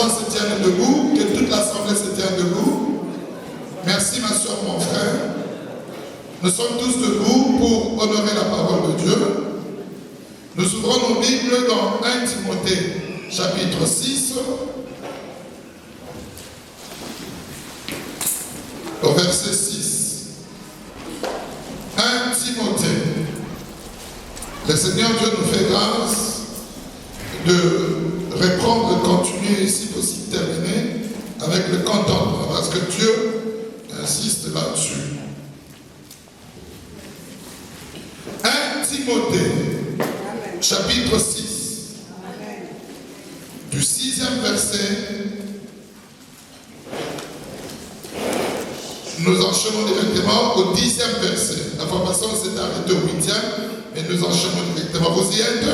enfants se tiennent debout, que toute l'assemblée se tienne debout. Merci ma soeur, mon frère. Nous sommes tous debout pour honorer la parole de Dieu. Nous ouvrons nos Bibles dans 1 Timothée, chapitre 6, au verset 6. 1 Timothée. Le Seigneur Dieu nous fait grâce de reprendre, de continuer, si possible terminer, avec le contentement, parce que Dieu insiste là-dessus. 1 Timothée, chapitre 6, du 6e verset, nous enchaînons directement au 10e verset. La formation s'est arrêtée au 8e, mais nous enchaînons directement. Vous y êtes?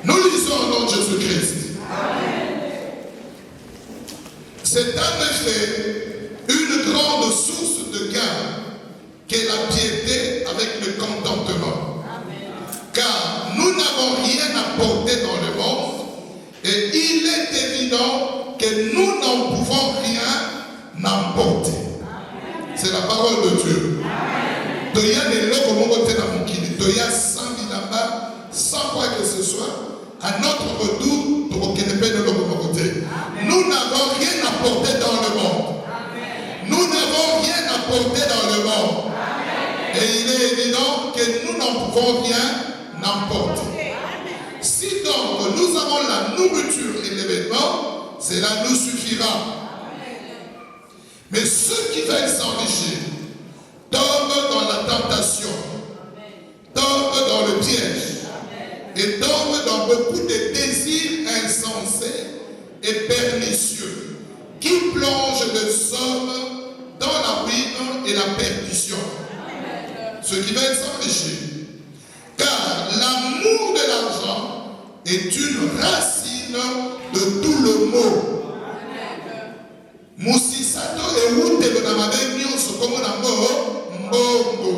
Nous lisons au nom de Jésus-Christ. C'est en effet une grande source de gain qu'est la piété avec le contentement. Car nous n'avons rien apporté dans le monde et il est évident que nous n'en pouvons rien emporter. C'est la parole de Dieu. Doya de l'eau comme on dans mon kili. Doya sans dinamba, sans quoi que ce soit. À notre retour, nous n'avons rien apporté dans le monde. Nous n'avons rien apporté dans le monde. Et il est évident que nous n'en pouvons rien emporter. Si donc nous avons la nourriture et les vêtements, cela nous suffira. Mais ceux qui veulent s'enrichir tombent dans la tentation, tombent dans le piège et tombent dans beaucoup de désirs insensés et pernicieux qui plongent les hommes dans la ruine et la perdition. Ceux qui veulent s'enrichir. Car l'amour de l'argent est une racine de tout le mot. Musisato ewute bonamade nyonso comme na mbongo.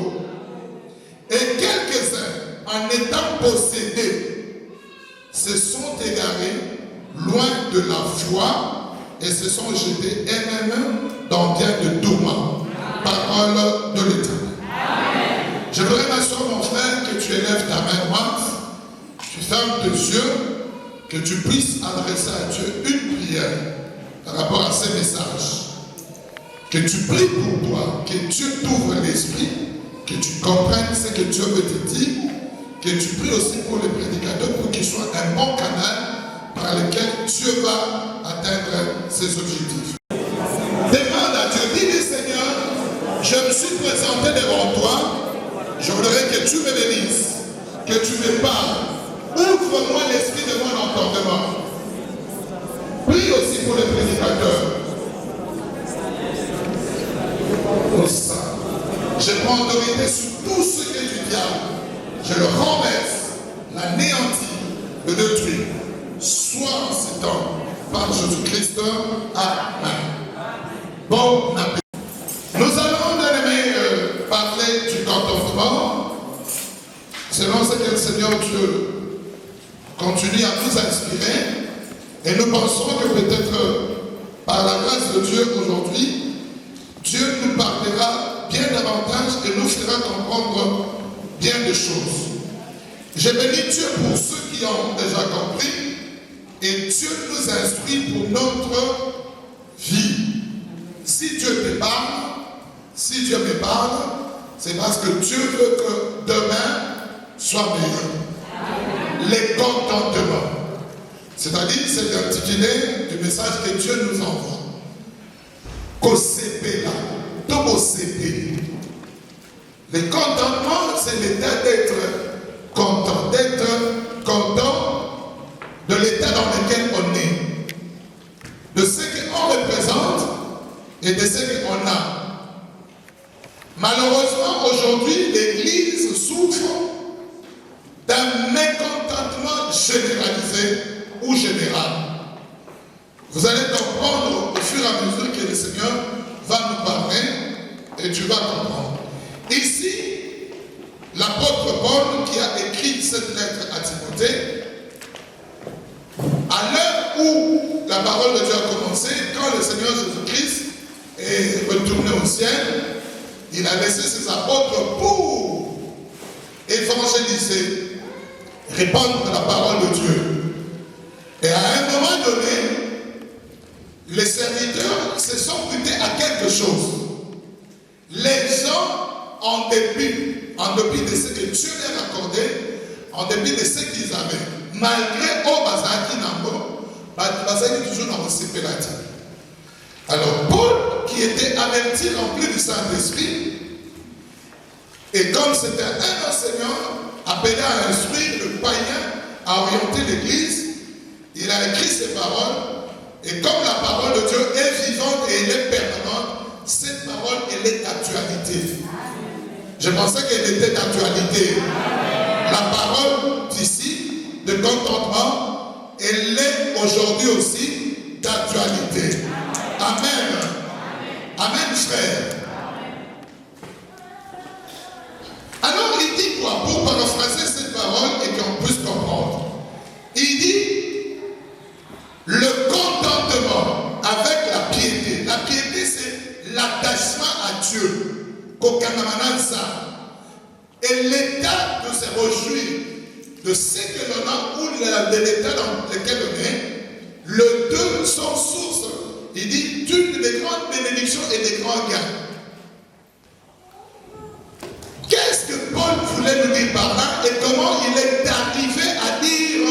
Et quelques-uns, en étant possédés, se sont égarés loin de la foi et se sont jetés eux-mêmes dans bien de tourments. Parole de l'Éternel. Je voudrais, ma soeur, mon frère, que tu élèves ta main droite, tu fermes tes yeux, que tu puisses adresser à Dieu une prière par rapport à ces messages. Que tu pries pour toi, que Dieu t'ouvre l'esprit, que tu comprennes ce que Dieu veut te dire, que tu pries aussi pour les prédicateurs pour qu'ils soient un bon canal par lequel Dieu va atteindre ses objectifs. Demande à Dieu, dis Seigneur, je me suis présenté devant toi, je voudrais que tu me bénisses, que tu me parles, ouvre-moi l'esprit de mon entendement. Prie aussi pour les prédicateurs. Je prends autorité sur tout ce qui est du diable. Je le renverse, l'anéantis, le détruis. Sois en ce temps, par Jésus-Christ. Amen. Bon appétit. Nous allons, bien-aimés, parler du contentement, selon ce que le Seigneur Dieu continue à nous inspirer. Et nous pensons que peut-être, par la grâce de Dieu aujourd'hui, Dieu nous parlera bien davantage et nous fera comprendre bien des choses. Je bénis Dieu pour ceux qui ont déjà compris et Dieu nous instruit pour notre vie. Si Dieu te parle, si Dieu me parle, c'est parce que Dieu veut que demain soit meilleur. Les contentements. C'est-à-dire, c'est l'intitulé du message que Dieu nous envoie. Kosepela, Tobosepe. Le contentement, c'est l'état d'être content de l'état dans lequel on est, de ce qu'on représente et de ce qu'on a. Malheureusement, aujourd'hui, l'Église souffre d'un mécontentement généralisé ou général. Vous allez comprendre au fur et à mesure que le Seigneur va nous parler et tu vas comprendre. Ici, l'apôtre Paul qui a écrit cette lettre à Timothée, à l'heure où la parole de Dieu a commencé, quand le Seigneur Jésus-Christ est retourné au ciel, il a laissé ses apôtres pour évangéliser, répandre la parole de Dieu. Et à un moment donné, les serviteurs se sont butés à quelque chose. Les gens, en dépit de ce que Dieu leur accordait, en dépit de ce qu'ils avaient, malgré Obazaki Nambo, Bazaki toujours dans le CPLAT. Alors, Paul, qui était averti, rempli du Saint-Esprit, et comme c'était un enseignant appelé à instruire le païen, à orienter l'Église, il a écrit ces paroles, et comme la parole de Dieu est vivante et elle est permanente, cette parole, elle est d'actualité. Je pensais qu'elle était d'actualité. La parole d'ici, de contentement, elle est aujourd'hui aussi d'actualité. Amen. Amen, frère. Alors, il dit quoi? Pour paraphraser cette parole et qu'on puisse comprendre. Il dit le contentement avec la piété. La piété, c'est l'attachement à Dieu. Et l'état de se réjouir de ce que l'on a ou de l'état dans lequel on est, le deux sont sources. Il dit d'une des grandes bénédictions et des grands gains. Qu'est-ce que Paul voulait nous dire par là et comment il est arrivé à dire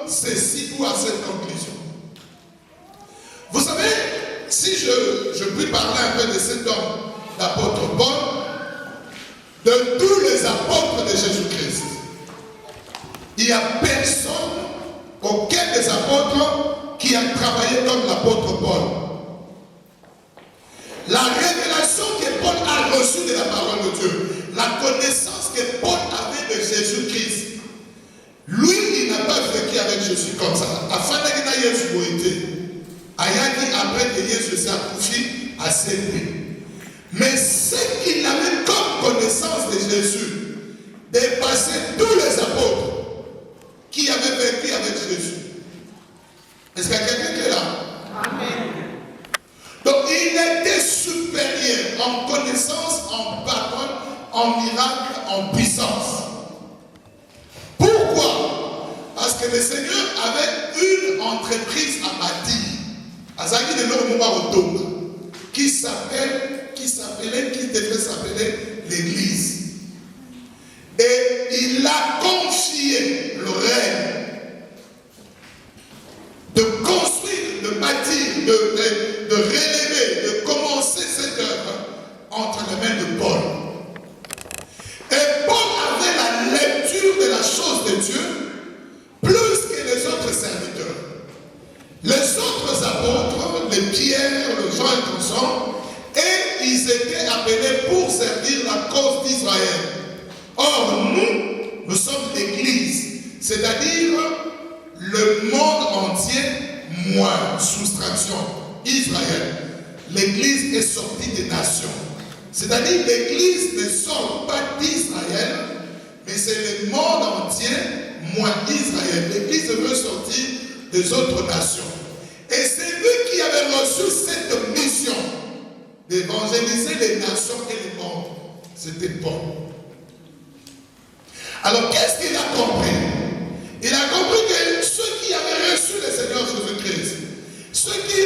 ceci ou à cette conclusion? Vous savez, si je puis parler un peu de cet homme, l'apôtre Paul, de tous les apôtres de Jésus-Christ, il n'y a personne, aucun des apôtres qui a travaillé comme l'apôtre Paul. La révélation que Paul a reçue de la parole de Dieu, la connaissance que Paul avait de Jésus-Christ, lui, il n'a pas vécu avec Jésus comme ça. Afin qu'il ait été, ayaki après que Jésus s'est accouché à ses nuits. Mais ce qu'il avait comme connaissance de Jésus dépassait tous les apôtres qui avaient vécu avec Jésus. Est-ce qu'il y a quelqu'un qui est là? Amen. Donc il était supérieur en connaissance, en parole, en miracle, en puissance. Pourquoi? Parce que le Seigneur avait une entreprise à bâtir. Azaki de l'homme qui devait s'appeler l'Église. Et il a confié le règne de construire, de bâtir, de relever, de commencer cette œuvre entre les mains de Paul. Et Paul avait la lecture de la chose de Dieu plus que les autres serviteurs. Les autres apôtres, les Pierre, les Jean et consort, et ils étaient appelés pour servir la cause d'Israël. Or, nous sommes l'Église, c'est-à-dire le monde entier, moins, soustraction, Israël. L'Église est sortie des nations. C'est-à-dire l'Église ne sort pas d'Israël, mais c'est le monde entier, moins Israël. L'Église veut sortir des autres nations. Et c'est lui qui avait reçu cette mission d'évangéliser les nations et les mondes. C'était Paul. Alors qu'est-ce qu'il a compris? Il a compris que ceux qui avaient reçu le Seigneur Jésus-Christ, ceux qui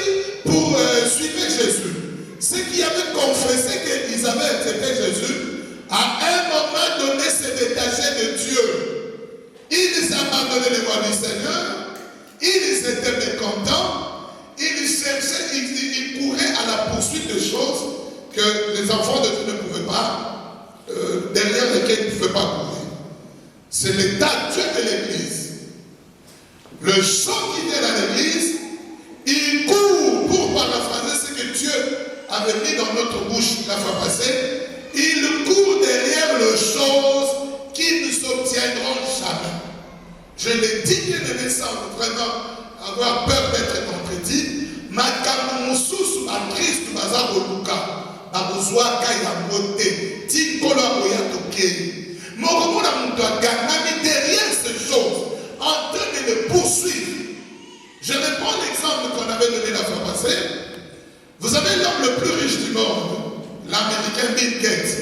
suivaient Jésus, ceux qui avaient confessé qu'ils avaient accepté Jésus, à un moment donné se détachaient de Dieu. Ils abandonnaient les voies du Seigneur, ils étaient mécontents, ils cherchaient, ils couraient à la poursuite de choses que les enfants de Dieu ne pouvaient pas, derrière lesquelles ils ne pouvaient pas courir. C'est l'état actuel de l'Église. Le chant qui vient à l'Église, il court pour paraphraser ce que Dieu avait mis dans notre bouche la fois passée. Il court derrière les choses qui ne s'obtiendront jamais. Je l'ai dit que les médecins vont vraiment avoir peur d'être contredits. Makamususu à Christ baza oluka, abuzwa kaya mote, tikola oyatoke. Moromona muto ganami derrière ces choses, en train de les poursuivre. Je reprends l'exemple qu'on avait américain Bill Gates.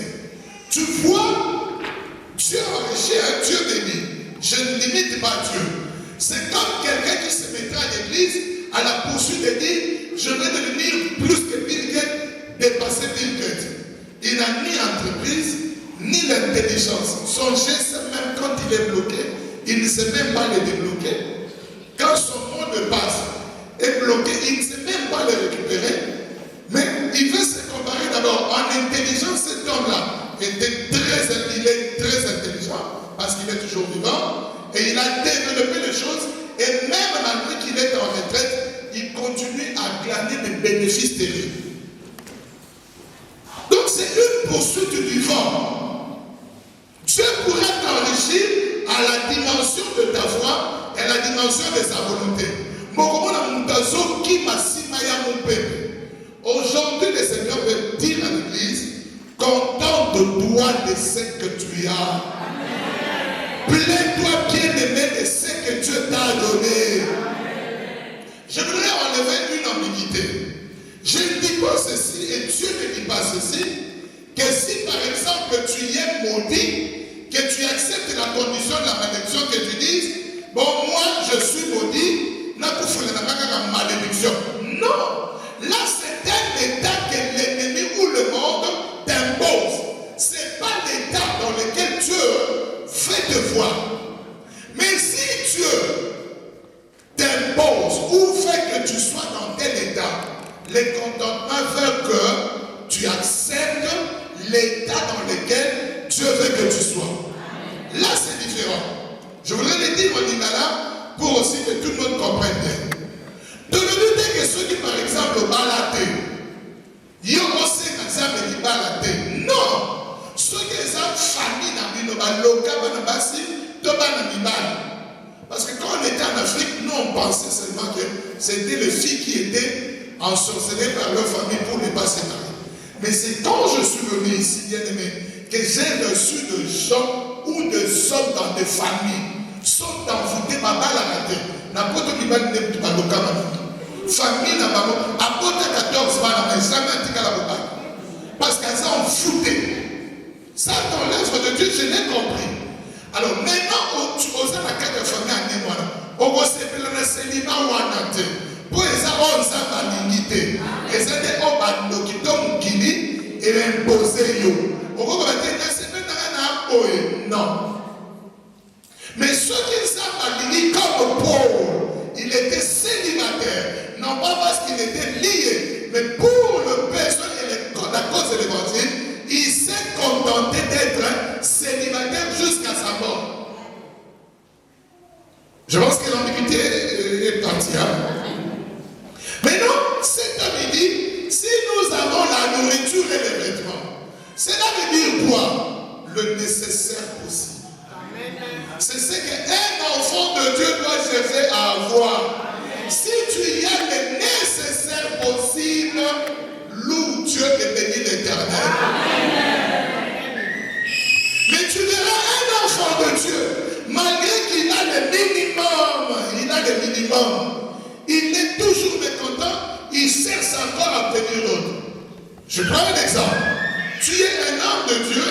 Tu vois, Dieu enrichit un Dieu béni. Je ne limite pas Dieu. C'est comme quelqu'un qui se mettra à l'église à la poursuite et dit, je vais devenir plus que Bill Gates, dépasser Bill Gates. Il n'a ni entreprise, ni l'intelligence. Son geste, même quand il est bloqué, il ne sait même pas le débloquer. Quand son mot de passe est bloqué, il ne sait même pas le récupérer. Mais il veut se comparer d'abord. En intelligence, cet homme-là il est très intelligent parce qu'il est toujours vivant et il a développé les choses et même malgré qu'il est en retraite, il continue à glaner des bénéfices terribles. Donc c'est une poursuite du vent. Dieu pourrait t'enrichir à la dimension de ta foi et à la dimension de sa volonté. Aujourd'hui, le Seigneur veut dire à l'Église, contente-toi de ce que tu as. Plains-toi bien-aimé de ce que Dieu t'a donné. Je voudrais enlever une ambiguïté. Je ne dis pas ceci et Dieu ne dit pas ceci, que si par exemple tu es maudit, que tu acceptes la condition de la malédiction, que tu dises, bon moi je suis maudit, n'a pas fait la malédiction. Non, là c'est un état que l'ennemi ou le monde t'impose. Ce n'est pas l'état dans lequel Dieu fait te voir. Mais si Dieu t'impose ou fait que tu sois dans tel état, le contentement veut que tu acceptes l'état dans lequel Dieu veut que tu sois. Là c'est différent. Je voudrais le dire au Lingala pour aussi que tout le monde comprenne bien. De le dire que ceux qui par exemple balatent, ils ont aussi un exemple qui balatent. Non! Ceux qui ont famille dans le local, parce que quand on était en Afrique, nous on pensait seulement que c'était les filles qui étaient ensorcelées par leur famille pour ne pas se marier. Mais c'est quand je suis venu ici, bien aimé, que j'ai reçu des gens ou des hommes dans des familles sont envoûtés par la tête. N'importe qui va dire que tu vas le famille n'a pas à côté 14 ans, mais jamais un tic à la boucle. Parce qu'elles sont foutées. Ça, dans l'œuvre de Dieu, je l'ai compris. Alors maintenant, tu oses la carte de famille à Némoana. On va s'appeler le célibat ou un ante. Pour les gens, on s'en va l'unité. Et c'est des hommes qui tombent Guinée et l'imposer. On va dire que c'est maintenant un non. Mais ceux qui s'en l'unité comme Paul, il était célibataire. Non pas parce qu'il était lié, mais pour le personne et la cause de l'évangile, il s'est contenté d'être célibataire jusqu'à sa mort. Je pense que l'ambiguïté est partie. Maintenant, cet homme il dit, si nous avons la nourriture et les vêtements, cela veut dire quoi? Le nécessaire possible. C'est ce qu'un enfant de Dieu doit chercher à avoir. Si tu y as le nécessaire possible, loue Dieu et bénis l'Éternel. Mais tu verras un enfant de Dieu, malgré qu'il a le minimum, il est toujours mécontent, il cherche encore à obtenir l'autre. Je prends un exemple. Tu es un homme de Dieu,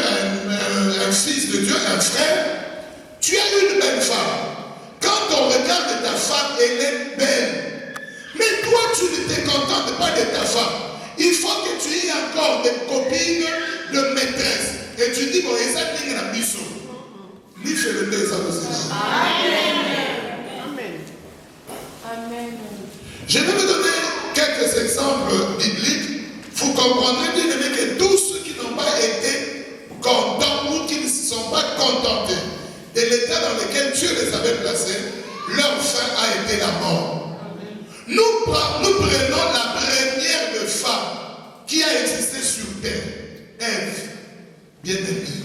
un fils de Dieu, un frère, tu as une belle femme. Quand on regarde ta femme, elle est belle. Mais toi, tu ne te contentes pas de ta femme. Il faut que tu aies encore des copines, de maîtresses. Et tu dis, bon, et ça, c'est une ambition. Lui, je le dis ça aussi. Amen. Amen. Je vais vous donner quelques exemples bibliques. Vous comprendrez bien aimé que tous ceux qui n'ont pas été contents ou qui ne se sont pas contentés de l'état dans lequel Dieu les avait placés, leur fin a été la mort. Nous prenons la première de femme qui a existé sur terre, Ève, bien-aimée,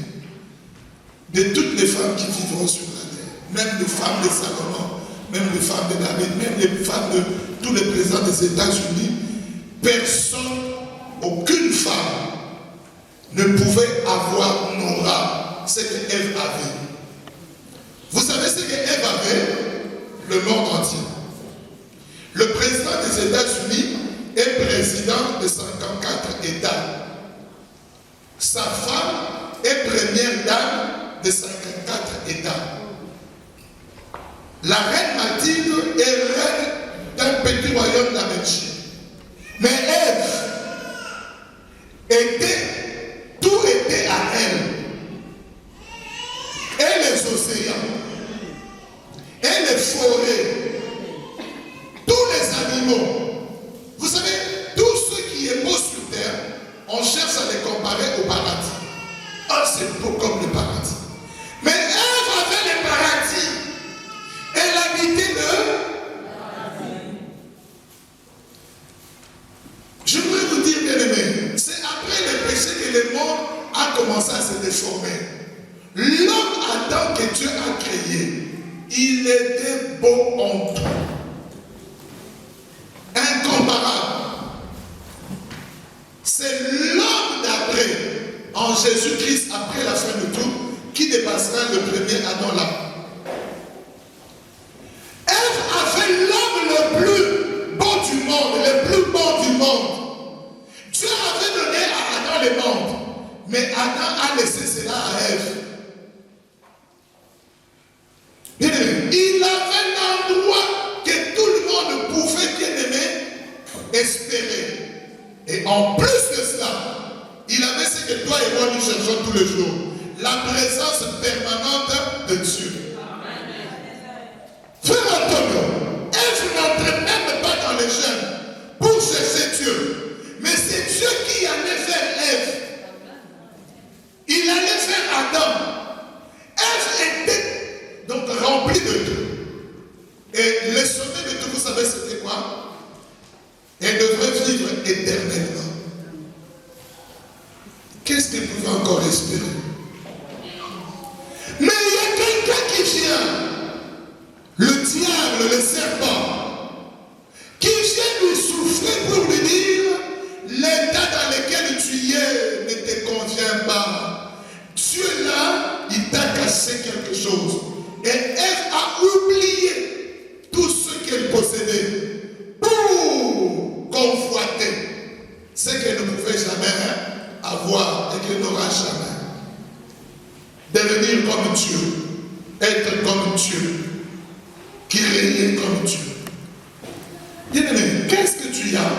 de toutes les femmes qui vivront sur la terre, même les femmes de Salomon, même les femmes de David, même les femmes de tous les présidents des États-Unis, personne, aucune femme ne pouvait avoir Nora, ce que Ève avait. Vous savez ce que Ève avait? Le monde entier. Le président des États-Unis est président de 54 États. La reine Mathilde est reine d'un petit royaume d'Amérique. Mais Ève tout était à elle. Et les océans, et les forêts, tous les animaux. Vous savez, tout ce qui est beau sur terre, on cherche à les comparer au paradis. Ah, c'est beau comme le paradis. Mais Ève avait le paradis. Elle habitait le paradis. Je voudrais vous dire, bien aimé, c'est après le péché que le monde a commencé à se déformer. L'homme Adam que Dieu a créé, il était beau en tout. Incomparable. C'est l'homme d'après, en Jésus-Christ, après la fin de tout, qui dépassera le premier Adam là. Ève avait l'homme le plus beau du monde, le plus beau du monde. Dieu avait donné à Adam le monde, mais Adam a laissé cela à Ève. Il avait l'endroit que tout le monde pouvait, bien aimé, espérer. Et en plus de cela, il avait ce que toi et moi nous cherchons tous les jours. La présence permanente de Dieu. Frère Antonio, Ève n'entrait même pas dans les jeûnes pour chercher Dieu. Mais c'est Dieu qui allait faire Ève. Il allait faire Adam. Ève était donc remplie de tout. Et le sommet de tout, vous savez c'était quoi? Elle devrait vivre éternellement. Qu'est-ce qu'elle pouvait encore espérer? Mais il y a quelqu'un qui vient, le diable, le serpent, qui vient lui souffler pour lui dire l'état dans lequel tu es ne te convient pas. Dieu là, il t'a caché quelque chose. Et Ève a oublié tout ce qu'elle possédait pour convoiter ce qu'elle ne pouvait jamais avoir et qu'elle n'aura jamais. Devenir comme Dieu, être comme Dieu, qui règne comme Dieu. Bien-aimé, qu'est-ce que tu as?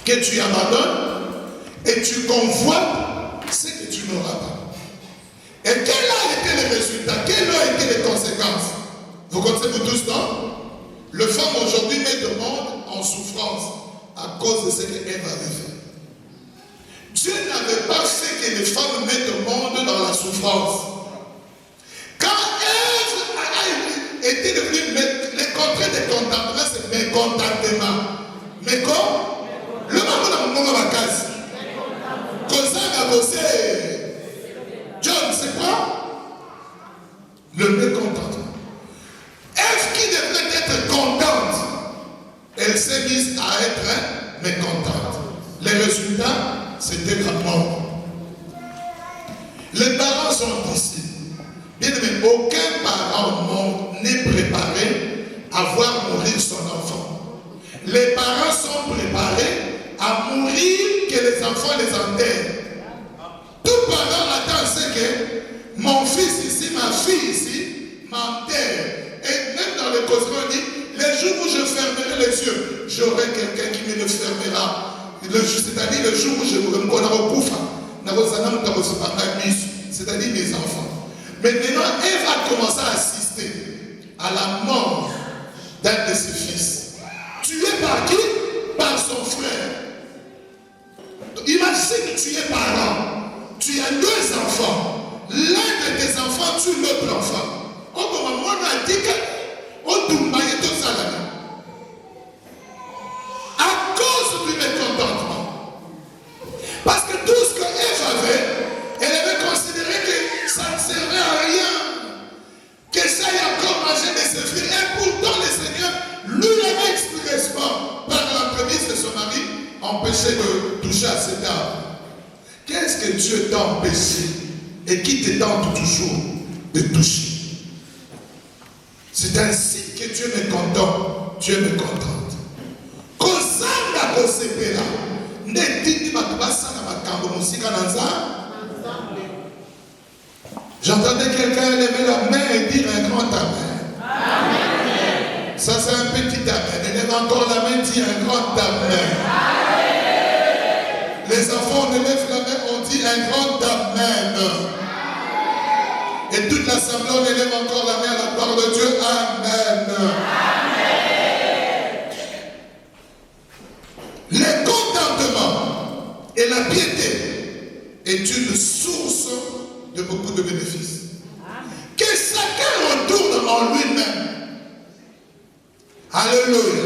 Que tu abandonnes et tu convoites ce que tu n'auras pas. Et quel a été le résultat? Quelles ont été les conséquences? Vous connaissez vous tous, non? Le femme aujourd'hui met le monde en souffrance à cause de ce qu'Ève avait fait. Dieu n'avait pas fait que les femmes mettent le monde dans la souffrance. Quand Ève était devenue le contraire de contentement, c'est mécontentement. Mais comme le maman n'a pas ma case. Comme ça, il a bossé. John, c'est quoi? Le mécontentement. Ève qui devrait être contente, elle s'est mise à être mécontente. Les résultats, c'était la mort. Les parents sont ici. Bien aimé, aucun parent au monde n'est préparé à voir mourir son enfant. Les parents sont préparés à mourir que les enfants les enterrent. Tout parent attend ce que mon fils ici, ma fille ici, m'enterre. Et même dans le Coran, on dit, les jours où je fermerai les yeux, j'aurai quelqu'un qui me le fermera. C'est-à-dire le jour où je vous c'est-à-dire mes enfants. Maintenant, Ève a commencé à assister à la mort d'un de ses fils. Tué par qui? Par son frère. Imagine que tu es parent. Tu as deux enfants. L'un de tes enfants tue l'autre enfant. On a dit que on doit tout ça là. À cause du mécontentement. Parce que tout ce que Ève avait, elle avait considéré que ça ne servait à rien. Que ça ait encore mangé de ses filles. Et pourtant le Seigneur lui avait expressément, par l'entremise de son mari, empêché de toucher à cet arbre. Qu'est-ce que Dieu t'a empêché et qui te tente toujours de toucher? C'est ainsi que Dieu me contente. Dieu me contente. J'entendais quelqu'un lever la main et dire un grand amen. dit un grand amen. Les enfants, on élève la main, on dit un grand amen. Et toute l'assemblée, on élève encore la main à la gloire de Dieu. Amen. Le contentement et la piété est une source de beaucoup de bénéfices. Que chacun retourne en lui-même. Alléluia.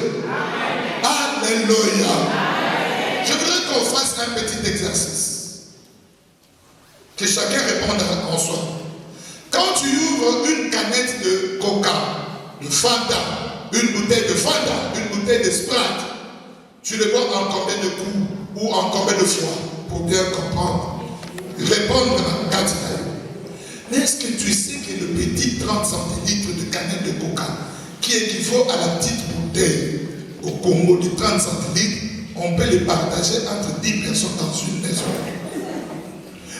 Alléluia. Je voudrais qu'on fasse un petit exercice. Que chacun réponde en soi. Quand tu ouvres une canette de coca, de Fanta, une bouteille de Fanta, une bouteille de Sprite, tu le bois en combien de coups ou en combien de fois pour bien comprendre? Répondre quand il a eu. Mais est-ce que tu sais que le petit 30 centilitres de canette de coca, qui équivaut à la petite bouteille au Congo de 30 centilitres, on peut les partager entre 10 personnes dans une maison?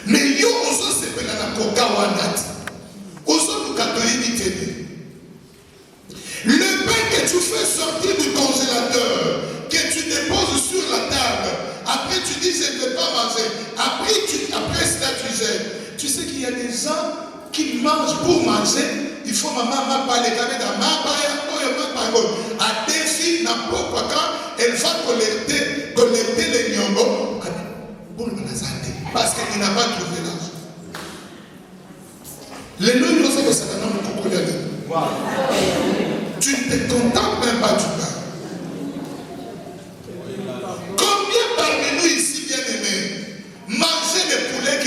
Mais yo oso sepela na coca wanat. Oso catholique. Le pain que tu fais sortir du congélateur, que tu déposes sur la table, après tu dis je ne vais pas manger, après cela tu jettes. Tu sais qu'il y a des gens qui mangent pour manger. Il faut maman parler dans ma à défi n'importe quoi quand elle va collecter les nyongo parce qu'il n'a pas trouvé l'argent. Les noms nous savons ça dans tu ne te contentes même pas du pain. Combien parmi nous ici bien aimés manger le poulet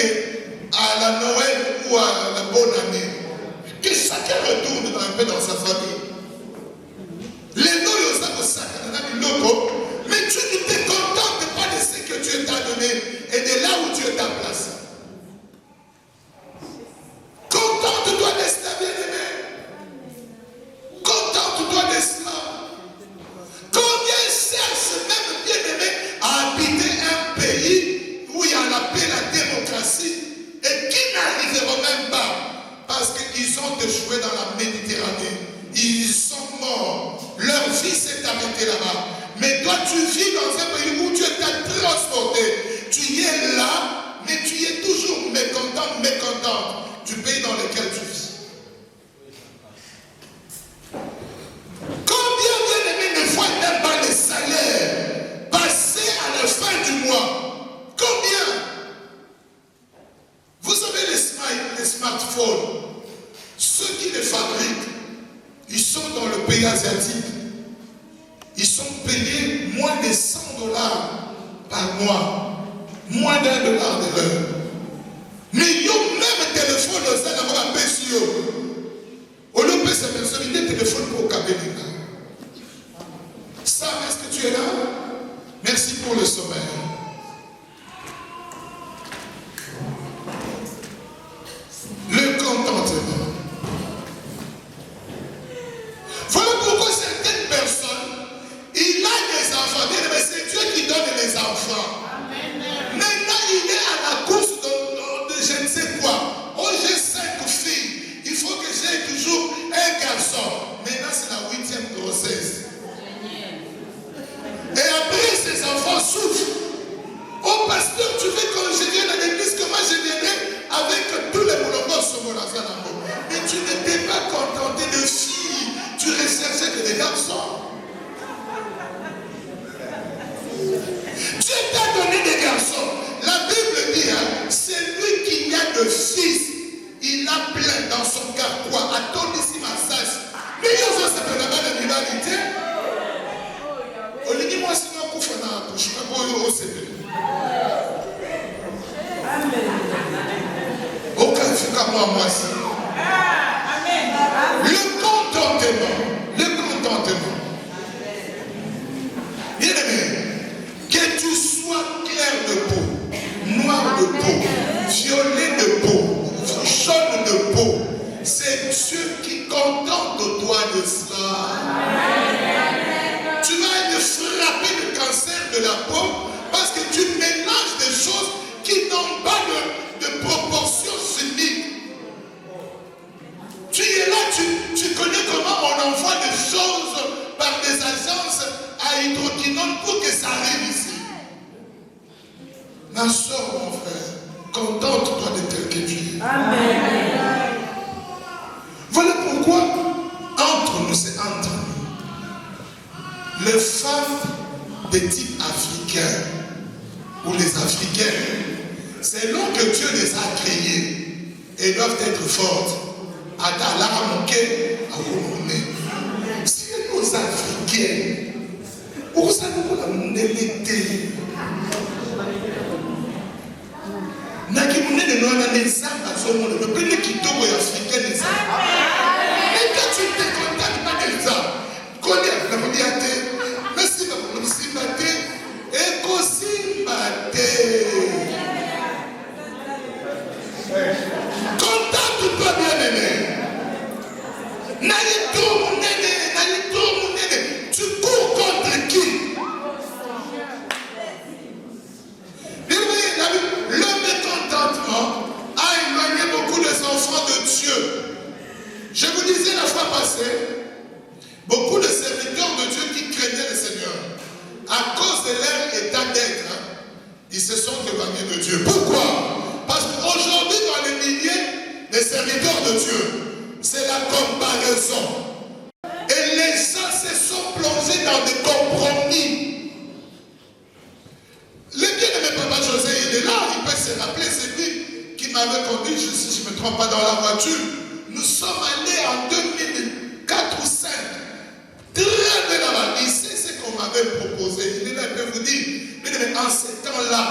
à la Noël ou à la bonne année, que chacun retourne un peu dans sa famille. Les noms nous savons ça mais tu ne te contentes pas de ce que Dieu t'a donné et de là où Dieu t'a placé. Contente-toi de cela, bien-aimé. Contente-toi de cela. Combien cherchent même, bien-aimé, à habiter un pays où il y a la paix, la démocratie et qui n'arriveront même pas parce qu'ils ont échoué dans la Méditerranée. Ils sont morts. Leur vie s'est arrêtée là-bas. Mais toi, tu vis dans un pays où Dieu t'a transporté. Tu y es là, mais tu y es toujours mécontent du pays dans lequel tu vis. Combien bien-aimés ne voient même pas les salaires passer à la fin du mois? Combien? Vous savez les smartphones, ceux qui les fabriquent, ils sont dans le pays asiatique. Ils sont payés moins de $100 par mois. Moins $1 de l'heure. Mais ils ont même téléphone au sein d'avoir un PCO. Au lieu de sa personnalité, téléphone pour Kabelina. Ça, est-ce que tu es là? Merci pour le sommeil. Le contentement. Voilà pourquoi certaines personnes, il a des enfants, mais c'est Dieu qui donne les enfants. Maintenant, il est à la course de je ne sais quoi. Oh, j'ai 5 filles. Il faut que j'aie toujours un garçon. Maintenant, c'est la 8e grossesse. Et après, ces enfants souffrent. Oh, pasteur, tu veux que je vienne à l'église, que moi je viendrai avec tous les moulongos sur mon enfant. Mais tu n'étais pas contenté de filles. Tu recherchais que des garçons. Dieu t'a donné des garçons. La Bible dit, hein, c'est lui qui a de fils. Il a plein dans son cœur. Quoi? À ton ici ma sasse. Mais il y a ça, c'est la rivalité. On dit, moi, si on couche, je ne suis pas pour au CV. Aucun fut comme moi aussi. Le contentement. les femmes de type africain, ou les Africains, selon que Dieu les a créées, elles doivent être fortes. Si nos Africains, pour ça nous avons l'été. Le premier qui tombe est africain. Et quand tu te contactes pas de ça, qu'on est la mondialité, mais si nous sommes battés, et qu'on s'y battait. Contacte-toi bien aimé. Tu cours contre qui? Le mécontentement a éloigné beaucoup des enfants de Dieu. Je vous disais la fois passée, beaucoup de serviteurs de Dieu qui craignaient le Seigneur, à cause de leur état d'être, ils se sont éloignés de Dieu. Pourquoi? Parce qu'aujourd'hui, dans les milliers des serviteurs de Dieu, c'est la comparaison. Et les gens se sont plongés dans des compromis. Le bien-aimé Papa José, il est là, il peut se rappeler, c'est lui qui m'avait conduit, si je ne me trompe pas, dans la voiture. Nous sommes allés en 2004 ou 2005. Très bien là-bas. Il sait ce qu'on m'avait proposé. Il est là, il peut vous dire. Mais en ce temps-là,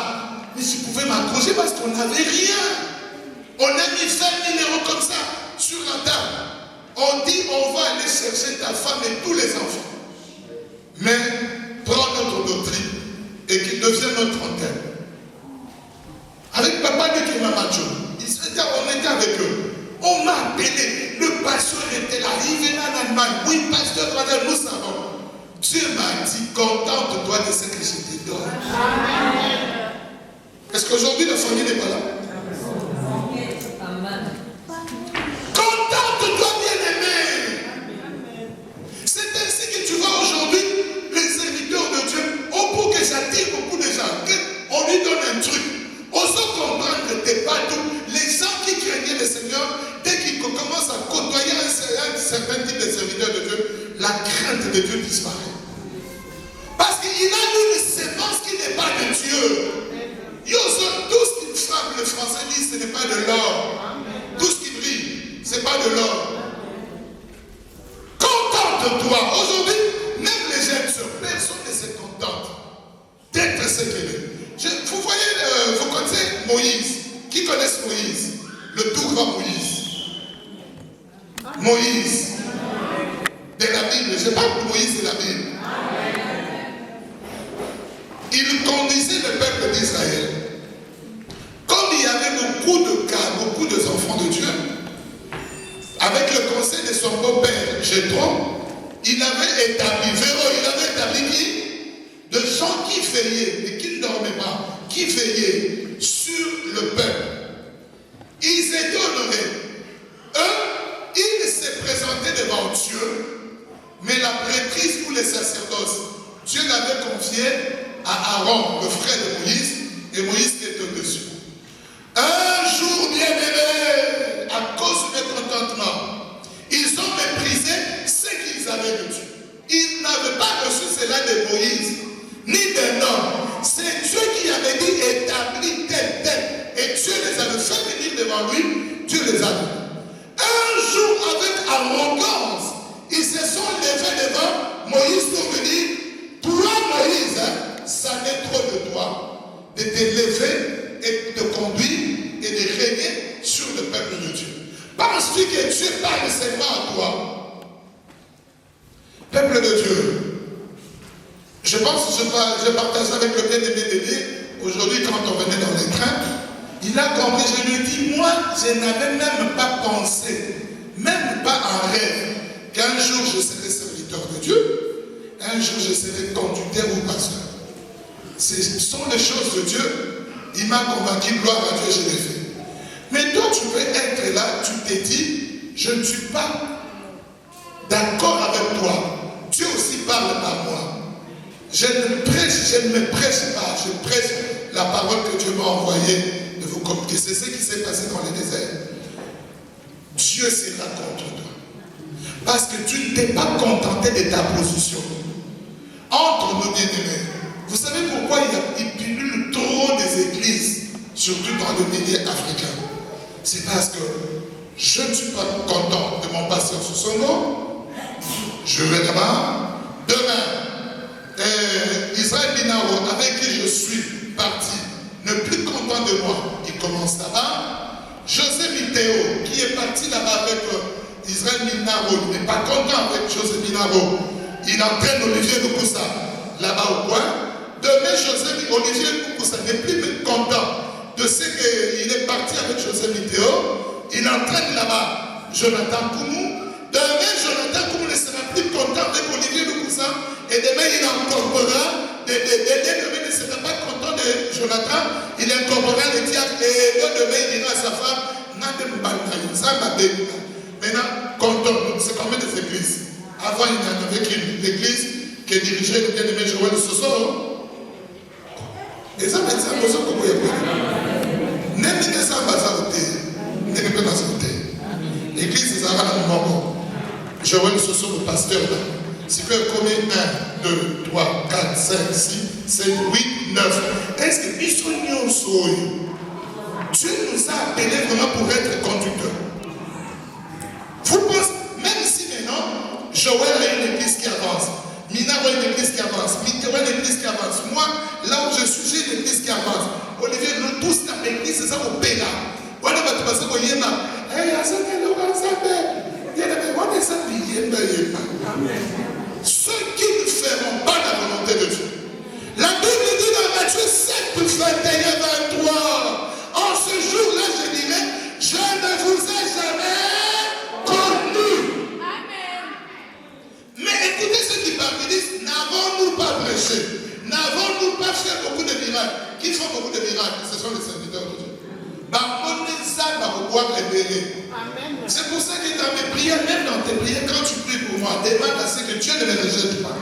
mais je pouvais m'accrocher parce qu'on n'avait rien. On a mis 20 000 € comme ça sur la table. On dit on va aller chercher ta femme et tous les enfants. Mais prends notre doctrine et qu'il devienne notre antenne. Avec Papa de Kimamacho, on était avec eux. On m'a appelé, le pasteur était là, il venait en Allemagne. Oui, pasteur, nous savons. Dieu m'a dit, contente-toi de ce que je te donne. Est-ce qu'aujourd'hui la famille n'est pas là? Contente-toi, bien-aimé. C'est ainsi que tu vois aujourd'hui les serviteurs de Dieu. Oh, pour que j'attire beaucoup de gens, on lui donne un truc. On se comprend que t'es pas tout. Les gens qui craignaient le Seigneur, dès qu'ils commencent à côtoyer un certain type de serviteurs de Dieu, la crainte de Dieu disparaît. Parce qu'il a une sémence qui n'est pas de Dieu. Tout ce qui frappe, le français dit, ce n'est pas de l'or. Tout ce qui brille, ce n'est pas de l'or. Contente-toi. Aujourd'hui, même les jeunes sur personne ne se contente d'être ce qu'elle est. Vous voyez, vous connaissez Moïse. Qui connaissent Moïse? Le tout grand Moïse. Moïse. De la Bible. Je parle de Moïse de la Bible. Il conduisait le peuple d'Israël. Comme il y avait beaucoup de cas, beaucoup d'enfants de Dieu, avec le conseil de son beau-père, Jéthro, il avait établi qui? De gens qui veillaient, mais qui ne dormaient pas, qui veillaient sur le peuple. Ils étaient honorés. Eux, ils se présentaient devant Dieu, mais la prêtrise ou les sacerdoces, Dieu l'avait confié à Aaron, le frère de Moïse, et Moïse était au-dessus. Un jour, bien-aimé, à cause du mécontentement, ils ont méprisé ce qu'ils avaient de Dieu. Ils n'avaient pas reçu cela de Moïse, ni d'un homme. C'est Dieu qui avait dit établi tel. Et Dieu les avait fait venir devant lui. Dieu les a dit. Un jour, avec arrogance, ils se sont levés devant Moïse pour lui dire, toi Moïse, ça n'est trop de toi de te lever et de conduire et de régner sur le peuple de Dieu. Penses-tu que Dieu parle seulement à toi? Peuple de Dieu. Je pense que je partage avec le bien-aimé Dédé, aujourd'hui quand on venait dans les trains, il a compris, je lui ai dit, moi je n'avais même pas pensé, même pas en rêve, qu'un jour je serai serviteur de Dieu, un jour je serai conducteur ou pasteur. Ce sont les choses de Dieu, il m'a convaincu, gloire à Dieu, je l'ai fait. Mais toi tu peux être là, tu t'es dit, je ne suis pas d'accord avec toi, Dieu aussi parle par moi. Je ne me prêche pas, je prêche la parole que Dieu m'a envoyée de vous communiquer. C'est ce qui s'est passé dans le désert. Dieu sera contre toi. Parce que tu ne t'es pas contenté de ta position. entre nos bien-aimés. Vous savez pourquoi il pilule trop des églises, surtout dans le milieu africain? C'est parce que je ne suis pas content de mon pasteur Sousongo. Je vais là-bas. Demain, Israël Binaro, avec qui je suis parti, ne plus content de moi, il commence là-bas. José Miteo, qui est parti là-bas avec Israël Binaro, il n'est pas content avec José Binaro. Il entraîne Olivier Lukusa là-bas au coin. Demain, Olivier Lukusa n'est plus content de ce qu'il est parti avec José Miteo. Il entraîne là-bas Jonathan Koumou. Demain, Jonathan Koumou ne sera plus content avec Olivier Lukusa. Et demain, il incorporera demain ne sera pas content de Jonathan. Il incorporera le diable. Et demain, il dira à sa femme, maintenant, content. C'est combien des églises? Avant, il y en avait une église qui dirigeait le bien-aimé Joël Soso. Et ça, c'est un peu ça que vous voyez. N'est-ce pas ça? L'église, c'est ça, Joël Soso, le pasteur, là. C'est que combien 1, 2, 3, 4, 5, 6, 7, 8, 9. Est-ce que Dieu nous a appelés vraiment pour être conducteurs? Vous pensez, même si maintenant, Joël a une église qui avance, Minaro a une église qui avance, Mitero a une église qui avance, moi, là où je suis, j'ai une église qui avance. Olivier, nous tous, dans l'église, c'est ça au Péla. Voilà, tu passes au Yéma. Ceux qui ne feront pas la volonté de Dieu. La Bible dit dans Matthieu 7, 21, 23. En ce jour-là, je dirais, je ne vous ai jamais connu. Amen. Mais écoutez ce qui parle, ils disent, n'avons-nous pas prêché? N'avons-nous pas fait beaucoup de miracles? Qui font beaucoup de miracles? Ce sont les serviteurs de Dieu. C'est pour ça que dans mes prières, même dans tes prières, quand tu pries pour moi, demande à ce que Dieu ne me rejette pas.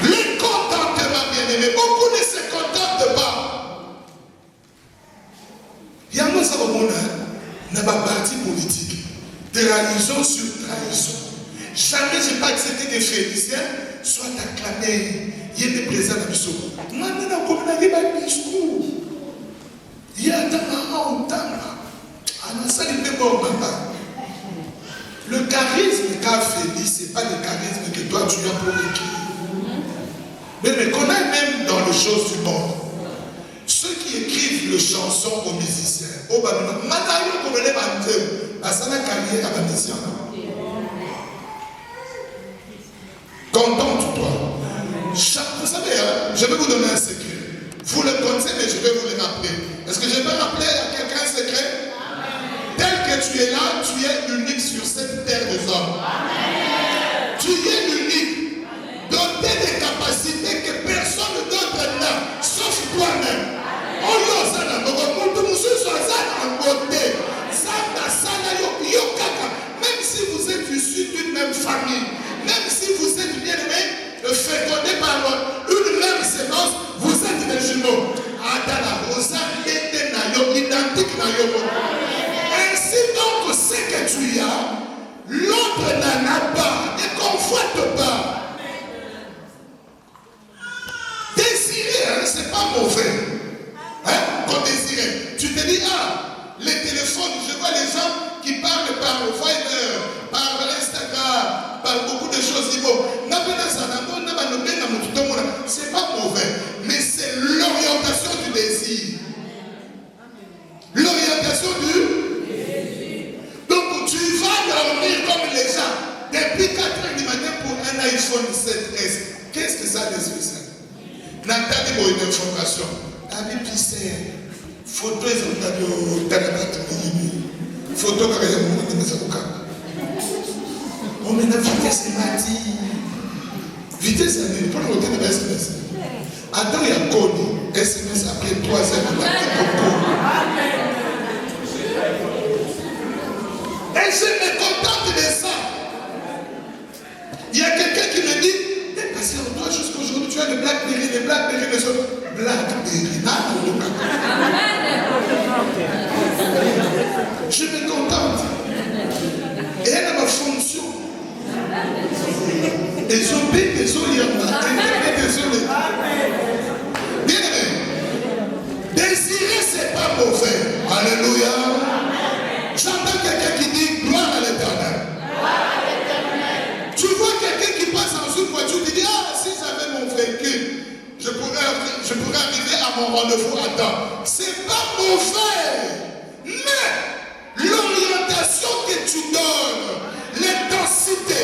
Le contentement, bien-aimé, beaucoup ne se contentent pas. Il y a un n'a pas parti politique. Trahison sur trahison. Jamais je n'ai pas accepté que Félicien soit acclamé. Il y a des présents dans le saut. Maintenant, comme on a dit, un discours. Il y a un temps. Le charisme qu'a Félix, ce n'est pas le charisme que toi tu as pour écrire. Mais qu'on a même dans les choses du monde. Ceux qui écrivent les chansons aux musiciens, au Babylone, maintenant, comme les bandits, ça n'a carrière à la mission. Contente-toi. Vous savez, hein, je vais vous donner un secret. Vous le connaissez, mais je vais vous le rappeler. Est-ce que je peux rappeler à quelqu'un un secret? Tel que tu es là, tu es unique sur cette terre des hommes. Amen. Tu es unique. Doté des capacités que personne d'autre n'a, sauf toi-même. Même si vous êtes issus d'une même famille, même si vous êtes bien aimés, fécondés par une même sémence, vous êtes des jumeaux. Identique. Ainsi donc, ce que tu as, l'autre n'en a pas. Ne convoite pas. Désirer, ce n'est pas mauvais. Qu'on désirer. Tu te dis, les téléphones, je vois les gens qui parlent par Viber, par Instagram, par beaucoup de choses. C'est pas mauvais, mais c'est l'orientation du désir. L'orientation du désir. Donc tu vas dormir comme les gens depuis 4 heures du matin pour un iPhone 7S. Qu'est-ce que ça désuit ça? Nathalie, pour une information. Photo photo on met la vitesse vitesse pour le côté de SMS. Attends, il y a code SMS après 3 heures. Et je me contente de ça. Il y a quelqu'un qui me dit, parce que toi jusqu'aujourd'hui tu as le Blackberry, les autres. Blackberry, je me contente. Et elle a ma fonction. Ils ont payé des eaux hier. Bien aimé, désirer, c'est pas mauvais. Alléluia. J'entends quelqu'un qui dit gloire à l'Éternel. Tu vois quelqu'un qui passe dans une voiture, tu dis, ah, si j'avais mon véhicule, je pourrais arriver à mon rendez-vous à temps. C'est pas mauvais, mais l'orientation que tu donnes, l'intensité,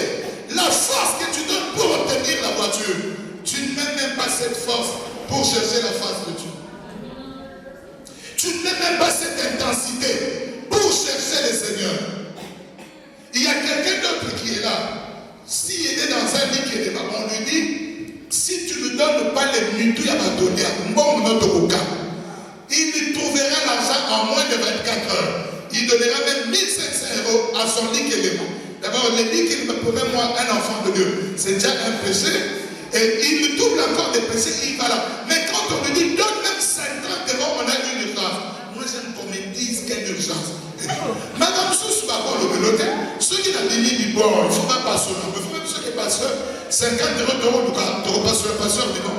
la force que tu donnes pour obtenir la voiture, tu ne mets même pas cette force pour chercher la face de Dieu. Tu ne mets même pas cette intensité pour chercher le Seigneur. Il y a quelqu'un d'autre qui est là. S'il est dans un lit qui est là, on lui dit, si tu ne donnes pas les minutes à ma donner, il lui trouvera l'argent en moins de 24 heures. Il donnera même 1500 € à son lit qui est là. D'abord, le lit qu'il me pourrait, moi, un enfant de Dieu, c'est déjà un péché. Et il me double encore des péchés, il va là. Mais quand on lui dit, donne même 50 €, on a une urgence. Moi, j'aime qu'on me dise quelle urgence. Madame Sous va voir le vélo. Ceux qui l'ont dit, bon, il ne faut pas passer. Il faut même ceux qui passent 50 € de repas sur le passeur, mais non.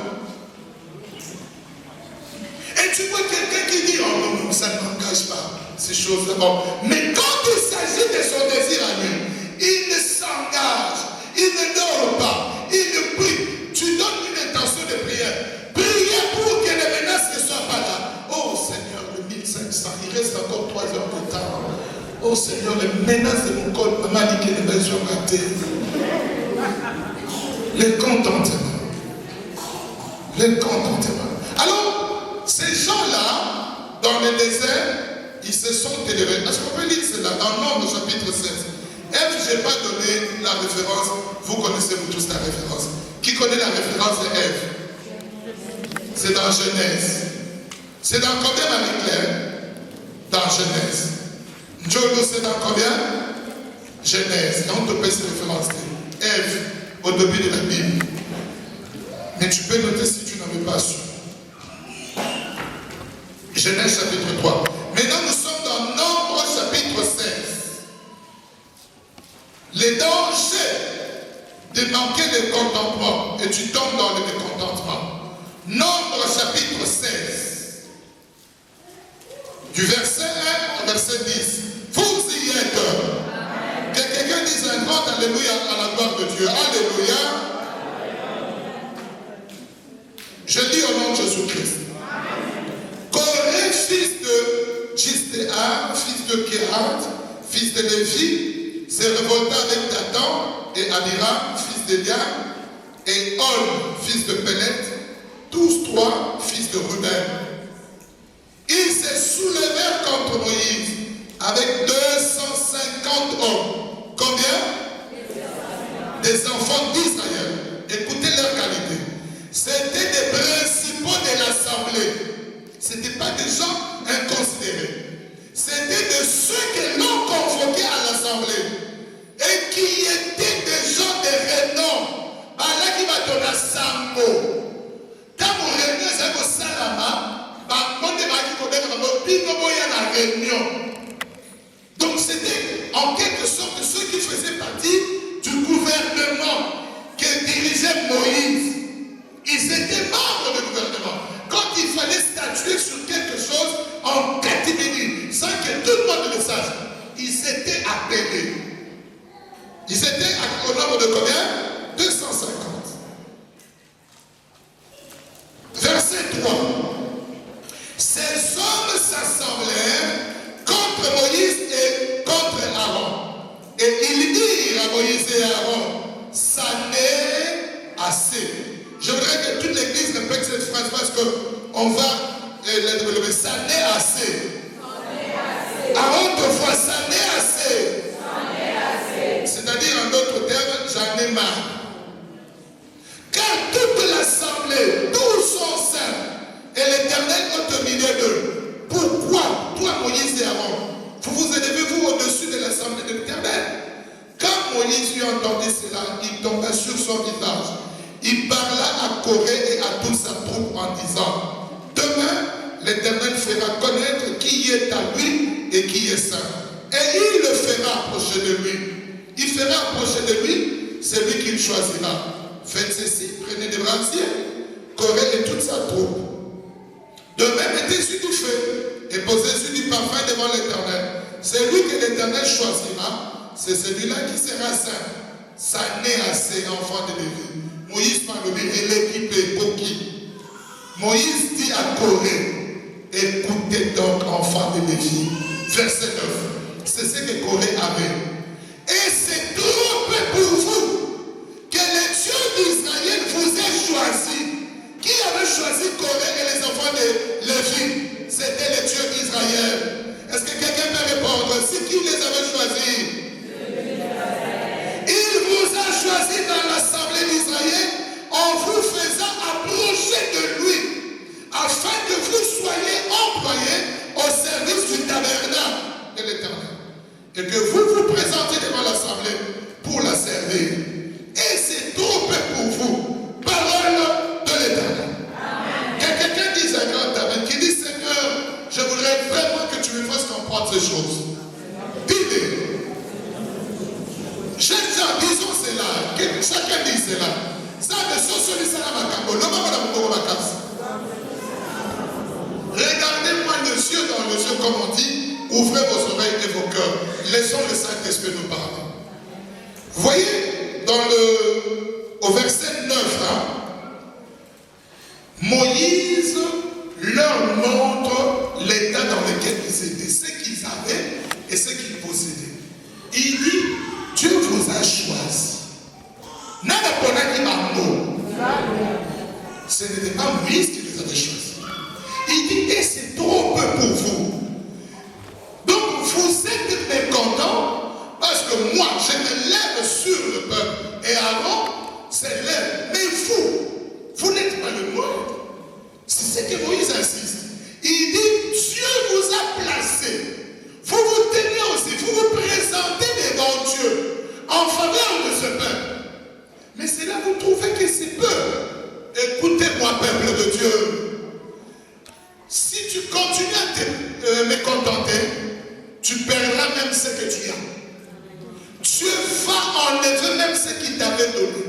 Et tu vois quelqu'un qui dit, oh non, non, ça ne m'engage pas, ces choses-là. Bon. Mais quand il s'agit de son désir à lui, il ne s'engage, il ne dort pas, il ne prie. Tu donnes une intention de prière. Priez pour que les menaces ne soient pas là. Oh Seigneur, le 1500, il reste encore 3 heures de temps. Oh Seigneur, les menaces de mon corps, maman dit que les menaces sont ratées. Les contentements. Les contentements. Alors, ces gens-là, dans le désert, ils se sont élevés. Est-ce qu'on peut lire cela dans Nombre chapitre 16? Ève, je n'ai pas donné la référence. Vous connaissez vous tous la référence. Qui connaît la référence de Ève? C'est dans Genèse. C'est dans combien, Marie-Claire? Dans Genèse. Njolo, c'est dans combien? Genèse. Et on te paie cette référence. Ève, au début de la Bible. Mais tu peux noter si tu n'en veux pas su. Genèse chapitre 3. Maintenant, nous sommes dans Nombre chapitre 16. Les dangers de manquer de contentement. Et tu tombes dans le mécontentement. Nombre chapitre 16. Du verset 1 au verset 10. Vous y êtes. Que quelqu'un dise un grand alléluia à la gloire de Dieu. Alléluia. Je dis au nom de Jésus-Christ. Corée, fils de Gistéa, fils de Kéhat, fils de Lévi, s'est révolté avec Dathan et Abiram, fils de Liam, et Ol, fils de Pélet, tous trois fils de Ruben. Ils se soulevèrent contre Moïse avec 250 hommes. Combien? Des enfants d'Israël. Écoutez leur qualité. C'était des principaux de l'assemblée. Ce n'étaient pas des gens inconsidérés. C'était de ceux que l'on convoquait à l'assemblée. Et qui étaient des gens de renom. Là qui va donner Sambo. Quand vous réuniez, c'est vos salama. Donc c'était en quelque sorte ceux qui faisaient partie du gouvernement que dirigeait Moïse. Ils étaient membres du gouvernement. Quand il fallait statuer sur quelque chose en catimini, sans que tout le monde le sache, ils étaient appelés. Ils étaient au nombre de combien? 250. Verset 3. Ces hommes s'assemblèrent contre Moïse et contre Aaron. Et ils dirent à Moïse et Aaron, ça n'est assez. Je voudrais que toute l'église répète cette phrase parce qu'on va le développer. Ça n'est assez. Aaron te voit, ça n'est assez. C'est-à-dire en d'autres termes, j'en ai marre. Car toute l'assemblée, tous sont saints. Et l'Éternel est au milieu d'eux. Pourquoi, toi Moïse et Aaron, vous élevez-vous au-dessus de l'assemblée de l'Éternel? Quand Moïse eut entendu cela, il tomba sur son visage. Il parla à Corée et à toute sa troupe en disant, demain, l'Éternel fera connaître qui est à lui et qui est saint. Et il le fera approcher de lui. Il fera approcher de lui c'est lui qui le choisira. Faites ceci, prenez des branciers, Corée et toute sa troupe. De même, mettez sur du feu et posez sur du parfum devant l'Éternel. C'est lui que l'Éternel choisira, c'est celui-là qui sera saint. Ça naît à ses enfants de Lévi. Moïse parle et l'équipe est pour qui? Moïse dit à Corée, écoutez donc, enfants de Lévi. Verset 9. C'est ce que Corée avait. Et c'est trop peu pour vous que le Dieu d'Israël vous ait choisi. Qui avait choisi Corée et les enfants de Lévi? C'était le Dieu d'Israël. Est-ce que quelqu'un peut répondre? C'est qui les avait choisis? Il vous a choisi dans l'assemblée d'Israël en vous faisant approcher de lui, afin que vous soyez employés au service du tabernacle de l'Éternel. Et que vous vous présentez devant l'assemblée pour la servir. Et c'est trop peu pour vous. Parole de l'Éternel. Quelqu'un dit un grand amen, qui dit Seigneur, je voudrais vraiment que tu me fasses comprendre ces choses. Dis-le. Disons cela. Chacun dit cela. Ça me sauce ça ma cambo. Regardez-moi les yeux dans les yeux, comme on dit. Ouvrez vos oreilles et vos cœurs. Laissons le Saint-Esprit nous parler. Vous voyez, au verset 9, Moïse leur montre l'état dans lequel ils étaient, ce qu'ils avaient et ce qu'ils possédaient. Il dit, Dieu vous a choisi. Ce n'était pas Moïse qui les avait choisis. Il dit, et c'est trop peu pour vous. Donc vous êtes mécontents parce que moi, je me lève sur le peuple. Et Aaron s'élève. Mais vous n'êtes pas le moindre. C'est ce que Moïse insiste. Il dit, Dieu vous a placé. Vous vous tenez aussi, vous vous présentez devant Dieu en faveur de ce peuple. Mais c'est là que vous trouvez que c'est peu. Écoutez-moi, peuple de Dieu. Si tu continues à te mécontenter, tu perdras même ce que tu as. Dieu va enlever même ce qu'il t'avait donné.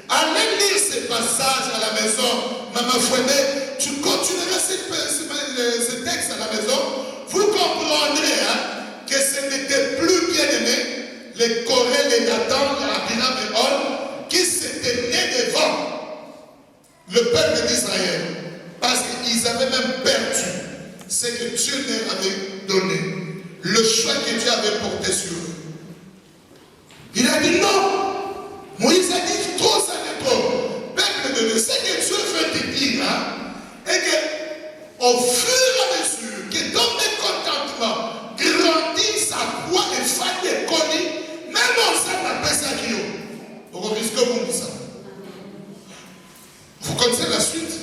Allez lire ces passages à la maison, Maman Fouenet, tu continueras ce texte à la maison, vous comprendrez que ce n'était plus bien aimé, les Corée, les Dathan, les Abiram et On, qui s'étaient nés devant le peuple d'Israël, parce qu'ils avaient même perdu ce que Dieu leur avait donné, le choix que Dieu avait porté sur eux. Il a dit non. Moïse a dit trop, ça n'est trop. Peuple de Dieu, ce que Dieu veut te dire, est que au fur et à mesure que ton mécontentement grandit, sa foi est faite et connue, même on s'appelle ça qui est. Vous comprenez ce que vous dites ça? Vous connaissez la suite?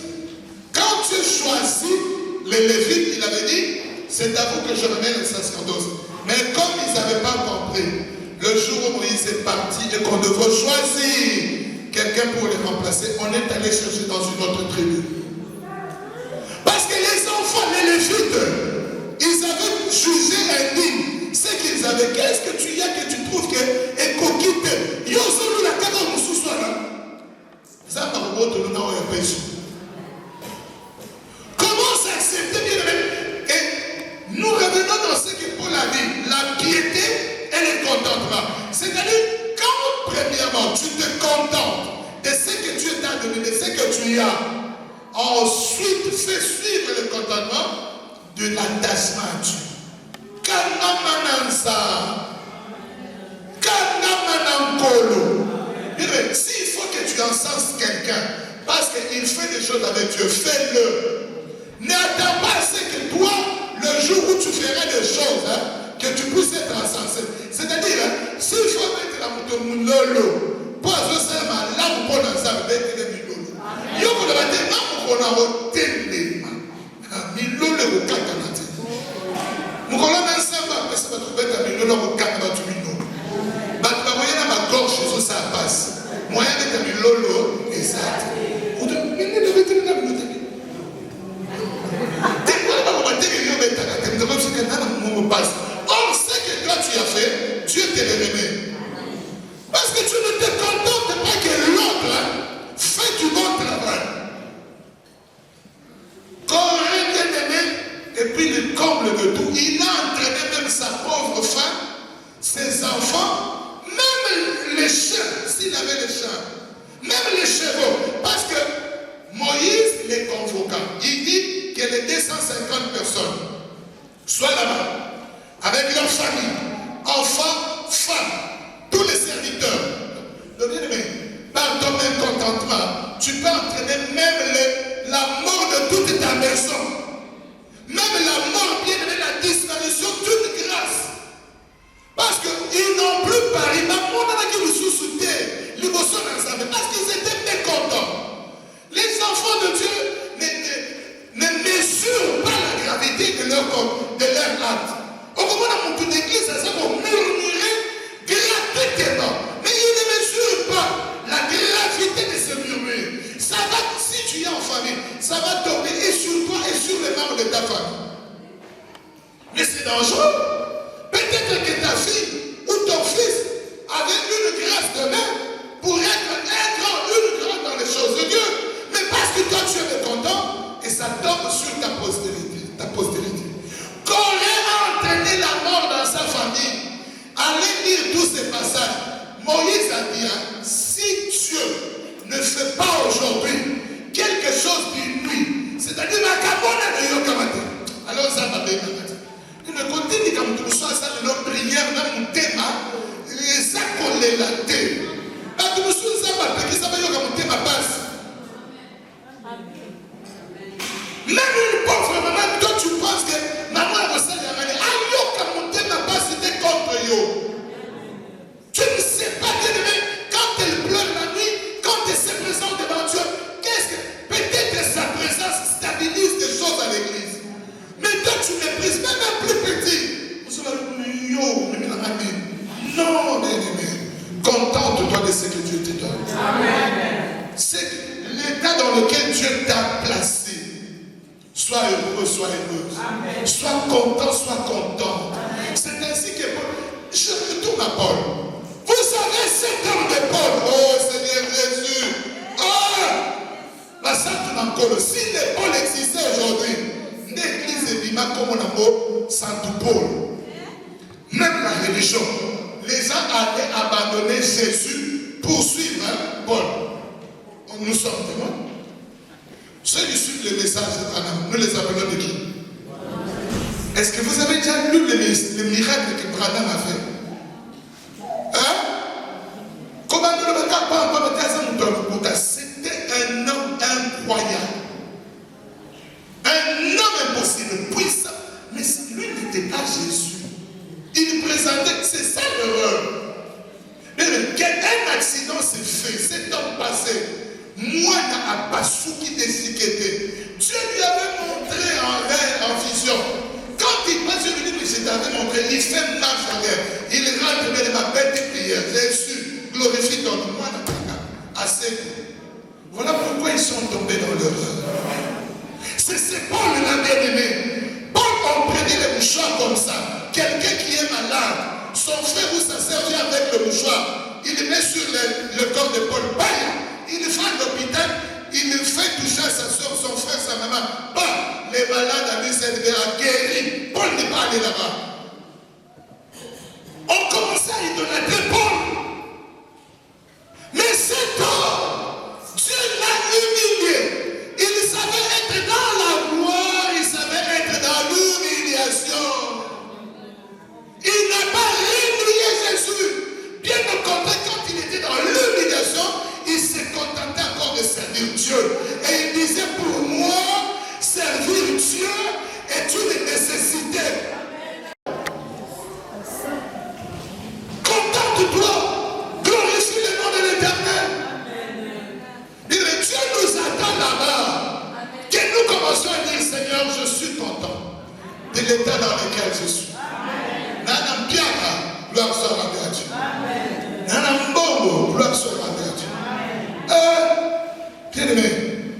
Quand Dieu choisit les Lévites, il avait dit, c'est à vous que je remets le sacerdoce. Mais comme ils n'avaient pas compris, le jour où Moïse est parti et qu'on devait choisir quelqu'un pour les remplacer, on est allé chercher dans une autre tribu. Parce que les enfants, les Lévites, ils avaient jugé indigne ce qu'ils avaient. Qu'est-ce que tu y as que tu trouves que est coquille? Ils ont solo la carte au sous-sol. Ça m'a remonté le nom et comment s'accepter bien même? Et nous revenons dans ce que Paul a dit, la piété et le contentement. C'est-à-dire, quand premièrement tu te contentes de ce que Dieu t'a donné, de ce que tu as, ensuite fais suivre le contentement de l'attachement à Dieu. S'il faut que tu encenses quelqu'un parce qu'il fait des choses avec Dieu, fais-le. N'attends pas ce que toi, le jour où tu feras des choses, que tu puisses être encensé. C'est-à-dire, s'il faut mettre la moto lolo, pas seulement là où on a ça, mettre les lolo. Il y a des gens qui ont télé. Milolo au kakanate. Moukolona nsamba, mais ça va trouver ta milolo au kakanate milolo. Bah, tu vas voir dans ma gorge, ça passe. Moyen de ta milolo, exact. Vous devez mettre la milolo. Or, ce que toi tu as fait, Dieu te le remet. Parce que tu ne te contentes avait les champs, même les chevaux, parce que Moïse les convoqua. Il dit que les 250 personnes soient là-bas, avec leur famille, enfants, femmes, tous les serviteurs. Donc, bien aimé, par ton mécontentement, tu peux entraîner même la mort de toute ta maison. Même la mort, bien aimé, la disparition d'une grâce. Parce qu'ils n'ont plus parlé. Parce qu'ils étaient mécontents. Les enfants de Dieu ne mesurent pas la gravité de leur acte. Au moment où mon église, ça va murmurer gratuitement. Mais ils ne mesurent pas la gravité de ce murmure. Ça va, si tu es en famille, ça va tomber et sur toi et sur les membres de ta famille. Mais c'est dangereux. Peut-être que ta fille ou ton fils avait une grâce de main pour être une grande dans les choses de Dieu. Mais parce que toi tu es mécontent, et ça tombe sur ta postérité. Qu'aurait entraîné la mort dans sa famille? Allez lire tous ces passages. Moïse a dit, si Dieu ne fait pas aujourd'hui quelque chose d'une nuit, c'est-à-dire ma cabane de Yokamate, alors ça va bien. Ne continue comme tout ça, ça de notre prière, même mon thème, ça collait la thème. Parce que nous sommes ça, ça va y avoir mon thème à base. Même une pauvre maman, toi tu penses que maman a reçu la main, yo, comme mon thème à base, c'était contre yo. Tu ne sais pas, quand elle pleure la nuit, quand elle se présente devant Dieu, qu'est-ce que, peut-être que sa présence stabilise des choses à l'église. Mais toi tu méprises même un plus petit. Non, bien-aimé. Contente-toi de ce que Dieu te donne. Amen. C'est l'état dans lequel Dieu t'a placé. Sois heureux, sois heureuse. Amen. Sois content, sois content. C'est ainsi que je retourne à Paul. Vous savez cet homme de Paul. Oh Seigneur Jésus. Oh, la sainte encore. Si les Paul existait aujourd'hui, l'église est vivante comme on a Saint Paul. Même la religion. Les gens allaient abandonner Jésus pour suivre Paul. Nous sommes témoins. Ceux qui suivent le message de Branham, nous les appelons de qui? Est-ce que vous avez déjà lu les miracles que Branham a fait? Hein? Comment nous le pas? C'était un homme incroyable. Un homme impossible, puissant. Mais lui n'était pas Jésus. Il présentait, c'est ça l'erreur. Mais un accident s'est fait, cet homme passé. Moi, n'a pas souki des sécurités. Dieu lui avait montré en rêve, en vision. Quand il passe, Dieu lui dit, mais je t'avais montré, il fait marche arrière. Il rentre, mais il m'a bête prière. Jésus, glorifie ton nom. Moi, n'a assez. Voilà pourquoi ils sont tombés dans l'erreur. C'est Paul l'a bien aimé. Paul comprenait les mouchoirs comme ça. Quelqu'un qui est malade, son frère ou sa sœur vient avec le mouchoir, il le met sur le corps de Paul. Il va à l'hôpital, il fait toucher à sa soeur, son frère, sa maman. Les malades à lui s'être guéris. Paul n'est pas allé là-bas. On commençait à idolâtrer Paul. Mais cet homme, Dieu l'a humilié. Il savait être dans la gloire, il savait être dans l'humiliation. Il n'a pas humilié Jésus. Bien au contraire, quand il était dans l'humiliation, il se contentait encore de servir Dieu. Et il disait, pour moi, servir Dieu est une nécessité. Contente-toi. Glorifie le nom de l'Éternel. Dieu nous attend là-bas. Que nous commençons à dire, Seigneur, je suis content de l'état dans lequel je suis. Nana Mpiaka, gloire soit rendue à Dieu. Nana Mbongo, gloire soit rendue à Dieu. Bien-aimé,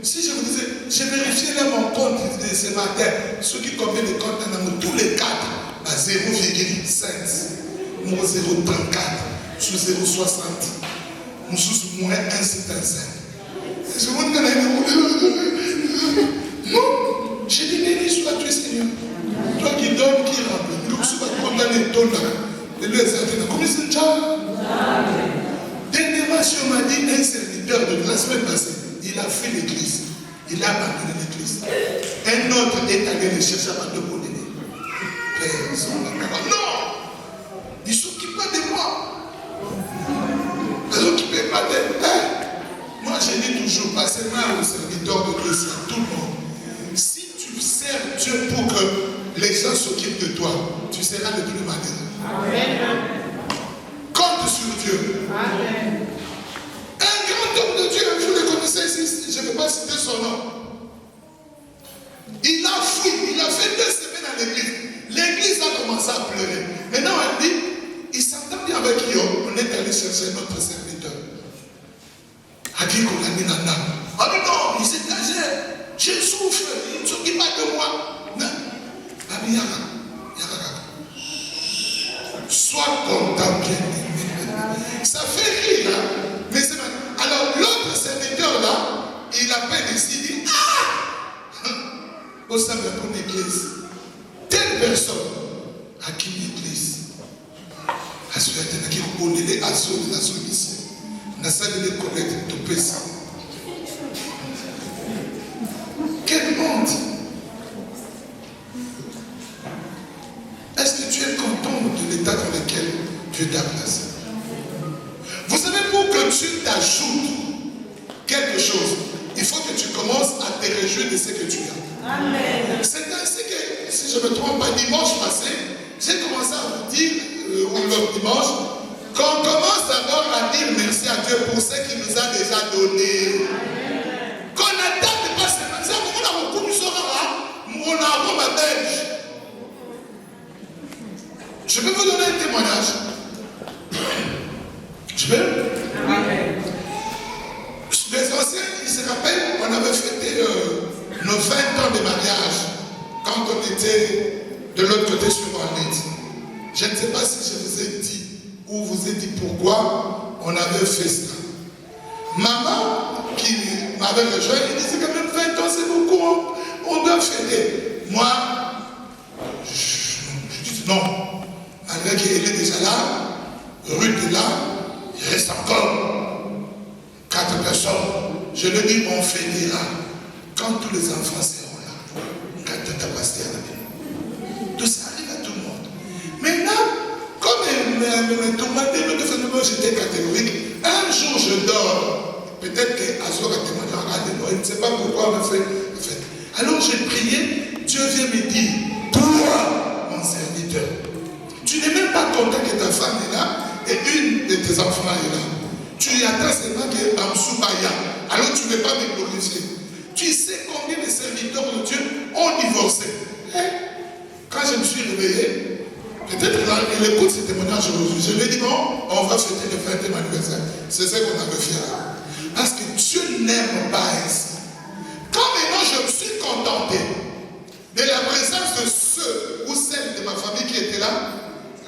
si je vous disais, j'ai vérifié là mon compte de ce matin, ceux qui combien de comptes, tous les 4 à 0,5, nous 0,34, sur 0,60, nous sommes moins 1,75. Je vous dis, non, j'ai dit, béni sois-tu, Seigneur. Toi qui donnes, qui remplit. Nous sommes condamnés, comme ils sont déjà. Dernièrement, jour, on m'a dit, un serviteur de la semaine passée, il a fait l'église. Il a abandonné l'église. Un autre est allé le chercher avant de me donner. Non! Il ne s'occupe pas de moi. Il ne s'occupe pas de moi. Moi, je dis toujours, pas seulement aux serviteurs de Dieu, c'est à tout le monde. Si tu sers Dieu pour que les gens s'occupent de toi, tu seras le plus malheureux. Amen. Compte sur Dieu. Amen. Un grand homme de Dieu, vous le connaissez ici, je ne vais pas citer son nom. Il a fui, il a fait 2 semaines à l'église. L'église a commencé à pleurer. Maintenant, elle dit, il s'entend bien avec Yo, on est allé chercher notre serviteur. A dit qu'on a mis la dame. Ah non, il s'est âgé, je souffre, il ne s'occupe pas de moi. Non. Sois content, bien. Ça fait rire, hein? Mais c'est vrai. Alors, l'autre serviteur là, il appelle ici, il dit, ah! Au sein de ton église, telle personne a qui l'église. À ce moment-là, il a donné les assauts de la solution. On a ça de les connaître, de péché. Quel monde! Est-ce que tu es content de l'état dans lequel Dieu t'a placé? Vous savez, pour que Dieu t'ajoute quelque chose, il faut que tu commences à te réjouir de ce que tu as. Amen. C'est ainsi que, si je ne me trompe pas, dimanche passé, j'ai commencé à vous dire, ou le dimanche, qu'on commence d'abord à dire merci à Dieu pour ce qu'il nous a déjà donné. Amen. Qu'on n'attende pas seulement ça, on a beaucoup de choses on a un bon belge. Je peux vous donner un témoignage. Je peux? Amen. Les anciens, ils se rappellent, on avait fêté nos 20 ans de mariage quand on était de l'autre côté sur Ornette. Je ne sais pas si je vous ai dit ou vous ai dit pourquoi on avait fait ça. Maman, qui m'avait rejoint, il disait quand même 20 ans, c'est beaucoup, on doit fêter. Moi, je dis non. Malgré qu'elle est déjà là, Ruth est là, il reste encore 4 personnes. Je lui dis, on fêtera quand tous les enfants seront là. Quand tu as passé à la vie. Tout ça arrive à tout le monde. Maintenant, comme tout le monde j'étais catégorique, un jour je dors. Peut-être qu'Azor a témoigné, je ne sais pas pourquoi on a fait. Alors j'ai prié, Dieu vient me dire, toi, mon serviteur, tu n'es même pas content que ta femme est là et une de tes enfants est là. Tu y attends seulement que Amsoubaya. Alors tu ne veux pas me glorifier. Tu sais combien de serviteurs de Dieu ont divorcé. Quand je me suis réveillé, peut-être qu'il écoute ce témoignage aujourd'hui. Je lui ai dit non, on va fêter le 20e anniversaire. C'est ce qu'on avait fait là. Parce que Dieu n'aime pas ainsi. Quand maintenant je me suis contenté de la présence de ceux ou celles de ma famille qui étaient là,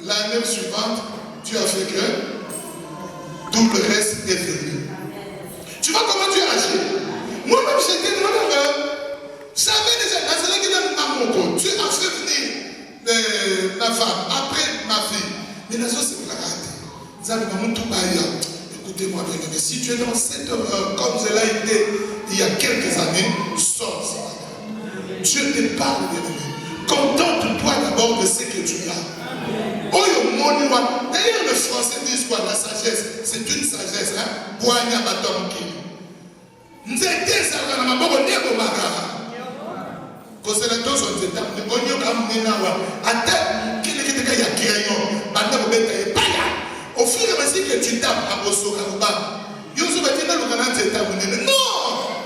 l'année suivante, Dieu a fait que tout le reste est venu. Tu vois comment Dieu agit? Moi-même, j'étais dans l'horreur. J'avais déjà dans ce qui donne à mon compte. Dieu a fait venir ma femme après ma fille. Mais la chose, c'est la rate. Écoutez-moi bien, mais si tu es dans cette horreur, comme cela a été il y a quelques années, sors. Dieu te parle, bien-aimé. Contente-toi d'abord de ce que tu as. D'ailleurs, les Français disent quoi? La sagesse, c'est une sagesse. Au fur et à mesure que tu tapes à Bosokaruba, non,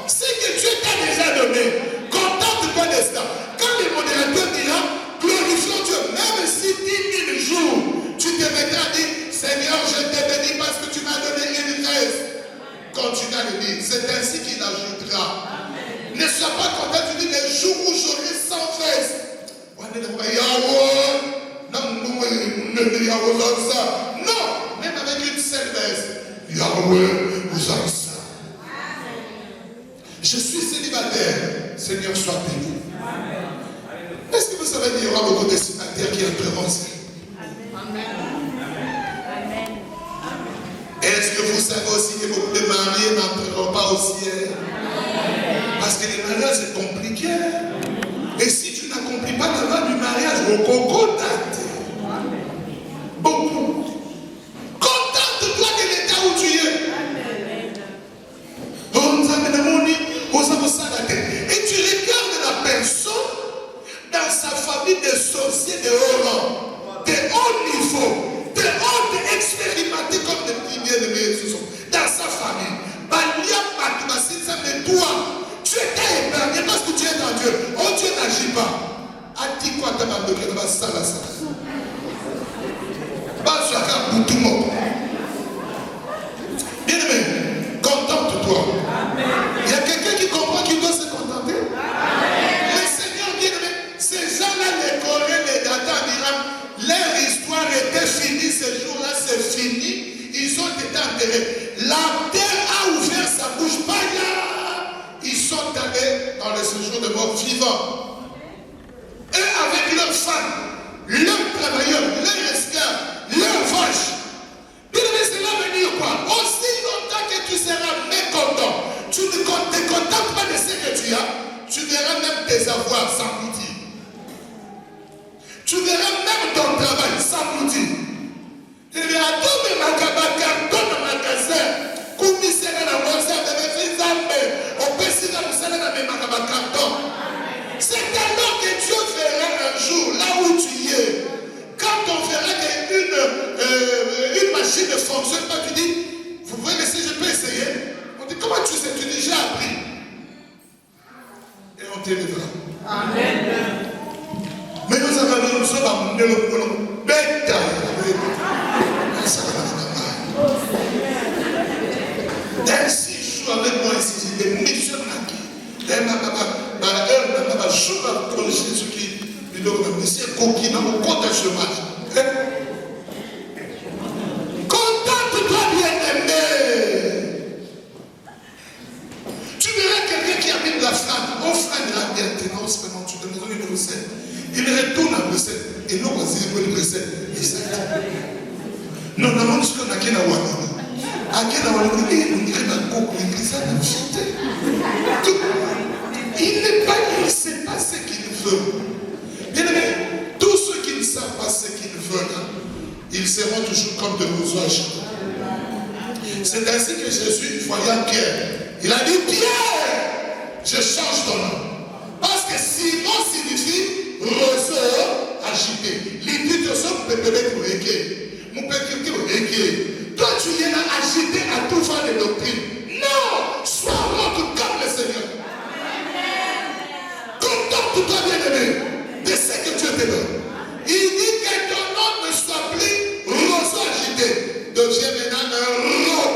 c'est que Dieu t'a déjà donné. Contente-toi de cela. Quand le modérateur dira, glorifions Dieu, même si 10 000 jours, tu te mettras à dire, Seigneur, je t'ai béni parce que tu m'as donné une graisse. Continue à le dire, c'est ainsi qu'il ajoutera. Amen. Ne sois pas content, tu dis, les jours où j'aurai 100 fesses. Non, même avec une seule veste, Yahweh vous en ça. Je suis célibataire, Seigneur soit béni. Est-ce que vous savez qu'il y aura beaucoup de célibataires qui entreront? Est-ce que vous savez aussi que beaucoup de mariés n'entreront pas au ciel. Parce que le mariage est compliqué. Et si tu n'accomplis pas la loi du mariage, au coco date. Beaucoup. Contente-toi de l'état où tu es. Et tu regardes la personne dans sa famille de sorciers de haut rang, de haut niveau, de haut expérimenté comme des petits bien-aimés dans sa famille. Mais toi, tu étais épargné parce que tu es dans Dieu. Oh, Dieu n'agit pas. A dit quoi ta main de quelle va ça là ça? Bien-aimé, contente-toi. Il y a quelqu'un qui comprend qu'il doit se contenter. Le Seigneur bien-aimé, ces gens-là, les Coréens, les Datans, leur histoire était finie, ce jour-là c'est fini. Ils ont été enterrés. La terre a ouvert sa bouche. Ils sont allés dans le séjour de mort vivant. Et avec leurs femmes, leurs travailleurs, leurs esclaves, leurs vaches. Bien-aimé, c'est l'avenir quoi. Aussi longtemps que tu seras mécontent, tu ne te contentes pas de ce que tu as, tu verras même tes avoirs s'engloutir. Tu verras même ton travail s'engloutir. Tu verras tout le magasin, tout le magasin, commissaire à la voiture, c'est alors que Dieu verra un jour, là où tu es, quand on verra qu'une machine ne fonctionne pas, tu dis, vous pouvez laisser, je peux essayer. On dit, comment tu sais? Tu dis, j'ai appris. Et on t'élèvera. Amen. Mais nous avons nous sommes à mon bête. Ainsi, joue avec moi ici, j'ai des missions acquises. Contente-toi bien-aimé. Tu verras quelqu'un qui habite la femme. On fera de la maintenance pendant tu te donnes une recette. Il retourne à Bruxelles. Et non, c'est une recette. Non, non, ce qu'on a qu'à la il n'est pas, il ne sait pas ce qu'il veut. Bien aimé, tous ceux qui ne savent pas ce qu'ils veulent, ils seront toujours comme de l'oiseau. C'est ainsi que Jésus, voyant Pierre, il a dit, Pierre, je change ton nom. Parce que Simon signifie roseau agité. L'idée de son peuple pour équer. Mon peuple pour équer. Toi, tu viens à agiter à tout faire de doctrine. Non! Sois rentre comme le Seigneur. Contente-toi, bien-aimé, de ce que Dieu te donne. Il dit que ton nom ne soit plus roseau agité. Deviens maintenant un roc.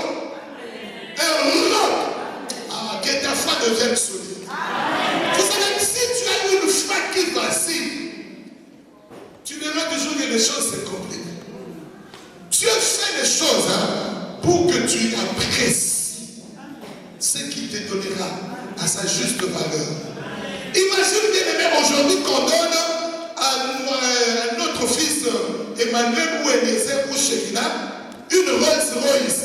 Un roc. Ah, que ta foi devienne solide. Vous savez, si tu as une foi qui vacille, tu verras toujours que les choses se compliquent. Dieu fait les choses pour que tu apprécies ce qu'il te donnera à sa juste valeur. Imagine bien aimé aujourd'hui qu'on donne à notre fils Emmanuel ou Eliezer ou Shekina une Rolls Royce.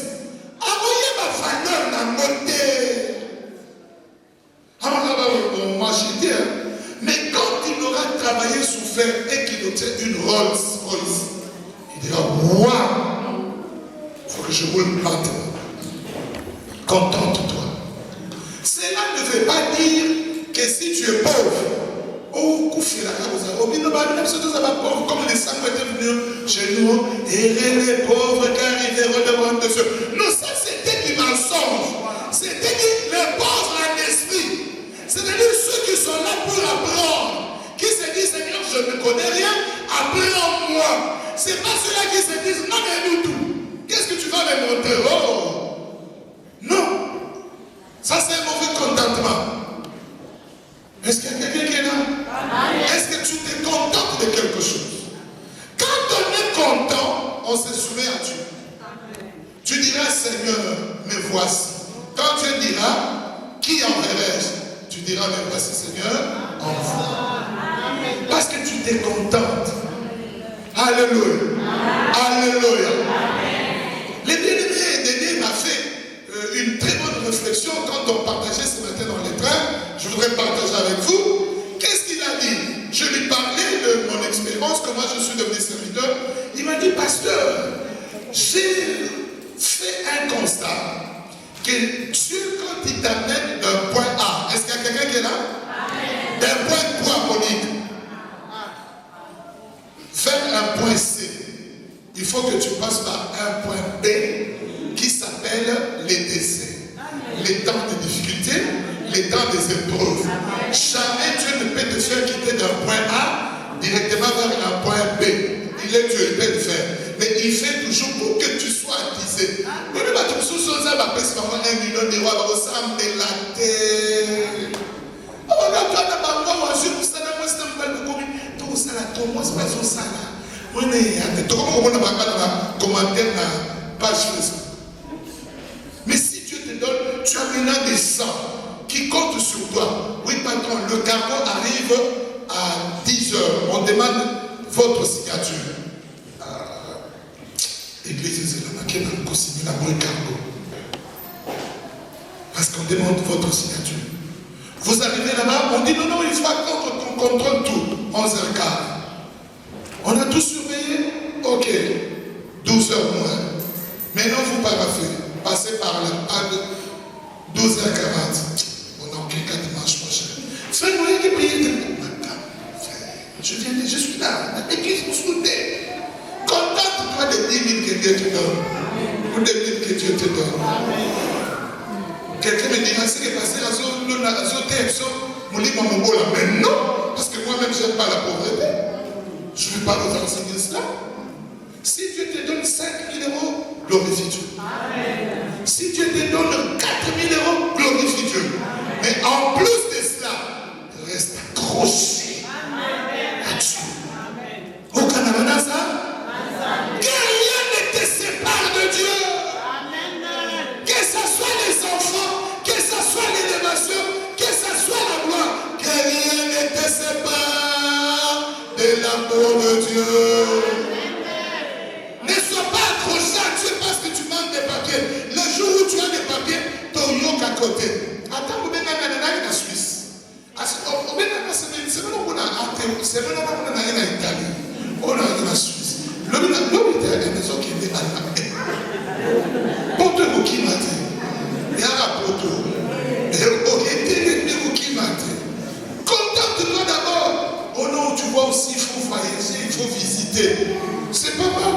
Envoyez ma valeur dans mon thé. On m'a acheté. Mais quand il aura travaillé, souffert et qu'il obtient une Rolls Royce, il dira, waouh, il faut que je roule maintenant. Contente-toi. Cela ne veut pas dire que si tu es pauvre, oh, couffez la cause, comme les saints étaient venus chez nous, et les pauvres car ils verront devant de Dieu. Non, ça c'était du mensonge. C'était les pauvres en esprit. C'est-à-dire ceux qui sont là pour apprendre, qui se disent, Seigneur, je ne connais rien, apprends-moi. C'est pas ceux-là qui se disent, non, mais nous tout. Qu'est-ce que tu vas me montrer? Oh, non. Ça, c'est un mauvais contentement. Est-ce qu'il y a quelqu'un qui est là? Est-ce que tu te contentes de quelque chose? Quand on est content, on se souvient à Dieu. Tu diras, Seigneur, me voici. Quand Dieu dira, qui enverrai-je? Tu diras, me voici, Seigneur, envoie. Parce que tu te contentes. Alléluia. Alléluia. Les bien-aimés, Dédé m'a fait donc partager ce matin dans les trains. Je voudrais partager avec vous. Qu'est-ce qu'il a dit? Je lui parlais de mon expérience, comment je suis devenu serviteur. Il m'a dit, pasteur, j'ai fait un constat que Dieu, quand il t'amène d'un point A, est-ce qu'il y a quelqu'un qui est là? D'un point Monique, vers un point C, il faut que tu passes par un point B qui s'appelle les décès, les temps de difficulté, les temps des épreuves. Jamais Dieu ne peut te faire quitter d'un point A directement vers un point B. Il est Dieu, il peut le faire. Mais il fait toujours pour que tu sois attisé. On ne va pas tous choses à ma peste par 1 million d'euros à ressemble de la terre. On a pas d'abord, je vous savez, moi c'est un peu de commun. Tout ça là, tout moi c'est pas ça là. On est, tout comme on a pas commentaire na page Facebook. Mais si Dieu te donne, tu as maintenant des sangs qui comptent sur toi. Oui, patron, le cargo arrive à 10 heures. On demande votre signature. L'église, c'est la maquette qui consigne la bonne cargo. Parce qu'on demande votre signature. Vous arrivez là-bas, on dit non, il faut attendre qu'on contrôle tout. 11h15. On a tout surveillé. Ok. 12h moins. Maintenant, vous paraffez. Passez par la pad 12h40. On a aucun cas dimanche prochain. Frère, vous voyez qui prier de madame. Je suis là. L'église vous soutient. Contente-toi des 10 000 que Dieu te donne. Ou des 1000 que Dieu te donne. Quelqu'un me dira, ce qui est passé à mais non, parce que moi-même, je n'aime pas la pauvreté. Je ne vais pas vous enseigner cela. Si Dieu te donne 5 000 euros, glorifie Dieu. Si Dieu te donne 4 000 euros, glorifie Dieu. Mais en plus de cela, reste accroché à Dieu. Au Canada, ça, que rien ne te sépare de Dieu. Que ce soit les enfants, que ce soit l'élévation, que ce soit la gloire, que rien ne te sépare de l'amour de Dieu. Ne sois pas accroché à Dieu parce que tu manques des papiers. Le jour où tu as des papiers, ton yoke à côté. Attends, vous venez à la Suisse. C'est maintenant qu'on a Italie. On a la Suisse. L'homme était à la maison qui était à la porte qui m'a dit. Il y a un porte. Contente-toi d'abord. Oh non, tu vois aussi, il faut voyager, il faut visiter. C'est pas mal.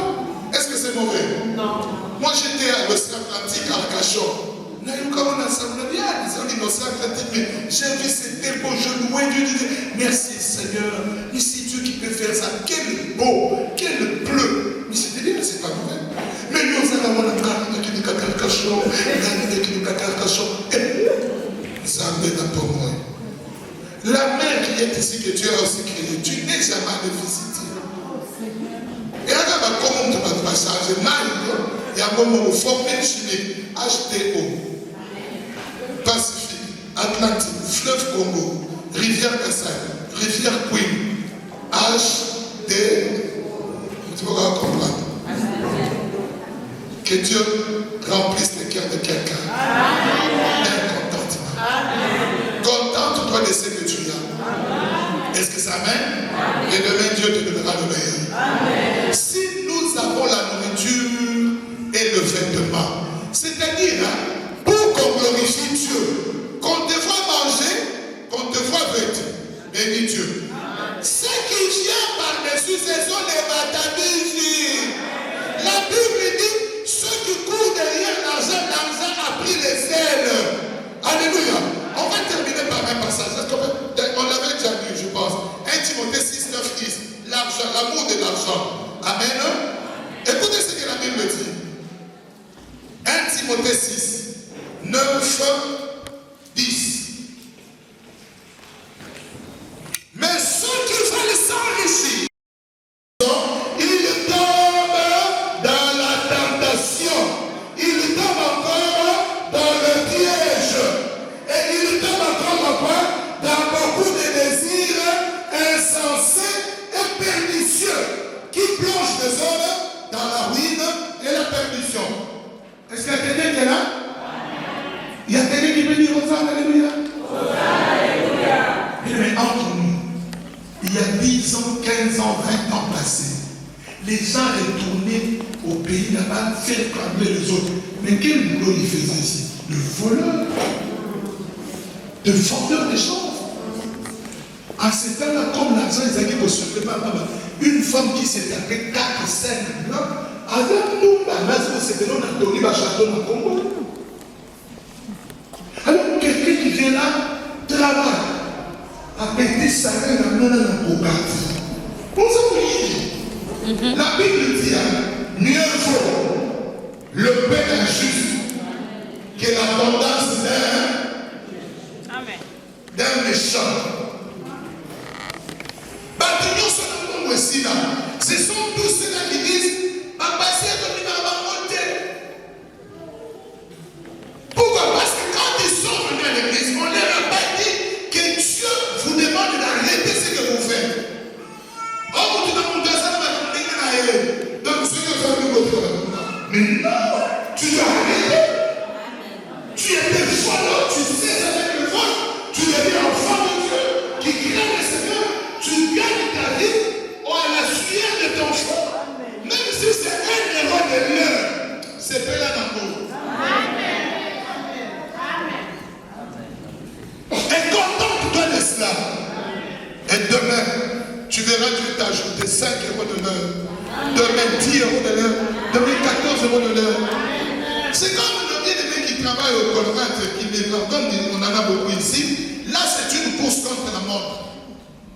Est-ce que c'est mauvais? Non. Moi j'étais à l'océan Atlantique, à Arcachon. Mais j'ai vu c'était beau, je louais Dieu. Merci Seigneur. Ici Dieu qui peut faire ça. Quel beau, quel bleu. Mais c'était bien, c'est pas mauvais. Mais nous allons avoir la carte qui nous Arcachon, la mer qui est ici que Dieu a aussi créée, tu n'es jamais allé visiter. Et regarde comment tu vas changer. Il y a un moment où formule chimique, HTO, Pacifique, Atlantique, fleuve Congo, rivière Kassai, rivière Queen, HD, tu vas comprendre. Que Dieu remplisse le cœur de quelqu'un. Un contentement. Contente-toi de ce que tu as. Est-ce que ça amène? Et demain, Dieu te donnera le meilleur. Si nous avons la nourriture et le vêtement, c'est-à-dire pour qu'on glorifie Dieu, qu'on te voit manger, qu'on te voit vêtir, bénis Dieu. Ce qui vient par-dessus, ce sont les batabilles. La Bible dit, ceux qui courent derrière l'argent a pris les ailes. Alléluia. On va terminer par un passage. On l'avait déjà lu, je pense. 1 Timothée 6, 9, 10. L'argent, l'amour de l'argent. Amen. Écoutez ce que la Bible dit. 1 Timothée 6, 9, 10. Mais ceux qui veulent s'enrichir, ils tombent dans la tentation. Ils tombent encore dans le piège. Et ils tombent encore dans beaucoup de désirs insensés et pernicieux qui plongent les hommes dans la ruine et la perdition. Est-ce qu'il y a quelqu'un qui est là? Il y a quelqu'un qui peut dire Hosanna, alléluia. Mais entre nous, il y a 10 ans, 15 ans, 20 ans passés, les gens retournaient au pays là-bas, faire trembler les autres. Mais quel boulot ils faisaient ici? De voleur, de vendeur des choses. À ce temps-là, comme l'argent, ils avaient reçu une femme qui s'est tapée 4, 5 blancs, avec nous, c'était nous, on a donné un château dans le Congo. Alors, quelqu'un qui vient là, travaille, a pété sa main dans le Congo. On s'en dit. La Bible dit, mieux vaut le pain injuste que l'abondance d'un méchant. Ce sont tous ceux-là qui disent pourquoi? Parce que quand ils sont venus à l'église, on ne leur a pas dit que Dieu vous demande d'arrêter ce que vous faites. Oh, vous dites, donc ceux qui ont fait votre mais non, tu dois arrêter. Tu es des voleurs, tu sais avec le vol, tu deviens enfant de Dieu qui craint le Seigneur, tu gagnes ta vie à la sueur de ton front. Même si c'est un erreur de l'heure, c'est pas là d'amour. Et contente-toi de cela. Et demain, tu verras Dieu t'ajouter 5 euros de l'heure. Demain, 10 euros de l'heure. Demain, 14 euros de l'heure. C'est comme le bien-aimé qui travaille au Colorado, qui les comme on en a beaucoup ici. Là, c'est une course contre la mort.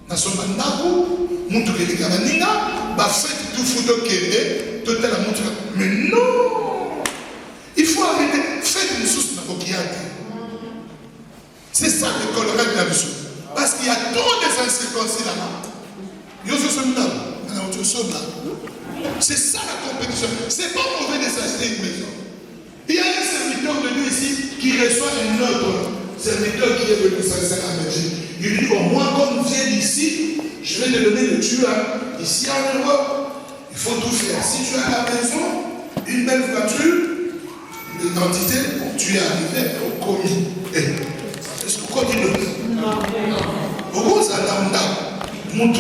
Nasomba ndaku, muntu kelikana nina, ba fête tout photo kende, tout la montre. Mais non! Il faut arrêter. Faites une source na bokiate. C'est ça le Colorado de la mission. Parce qu'il y a trop de incirconcis là-bas. C'est ça la compétition. C'est pas mauvais de s'acheter une maison. Il y a un serviteur de Dieu ici qui reçoit un autre serviteur qui est venu s'installer en Belgique. Il lui dit, bon, moi, comme vient d'ici, je vais te donner le tueur. Ici en Europe, il faut tout faire. Si tu as à la maison, une belle voiture, l'identité, tu es arrivé au commis. Est-ce que vous connaissez le nom? Pourquoi ça n'a pas donc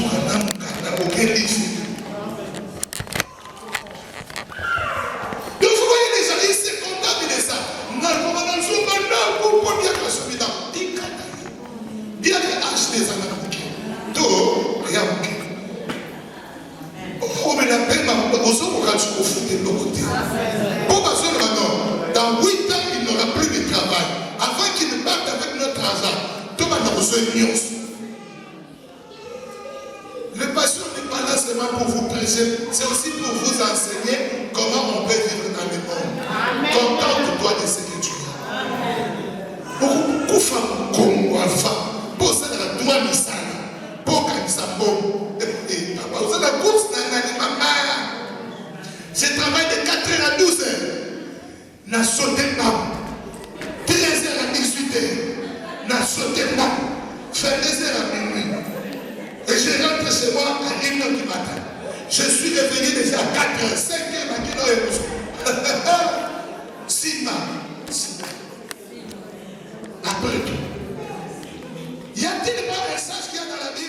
vous voyez les gens, ils se contentent de ça. Bien acheter ça dans le bouquet. Tout, regarde le bouquet. On me l'appelle, on se regarde sur le foot de l'autre côté. Pourquoi ça, dans 8 ans, il n'aura plus de travail. Avant qu'il ne parte avec notre argent, tout le monde a besoin de news. Le passion n'est pas là seulement pour vous prêcher, c'est aussi pour vous enseigner comment on peut vivre dans le monde. Contente-toi de ce que tu as. Pour faire comme on va, pour ça, la droit de ça, pour qu'il s'abonne. Vous avez la course dans l'animal. Je travaille de 4h à 12h. N'a sauté pas. 13h à 18h. N'a sauté pas. Fait 2h à minuit. Et je rentre chez moi à 1h du matin. Je suis revenu déjà à 4h, 5h à Kino et Moussou. Sima. Après tout. Y a-t-il pas un message qu'il y a dans la Bible?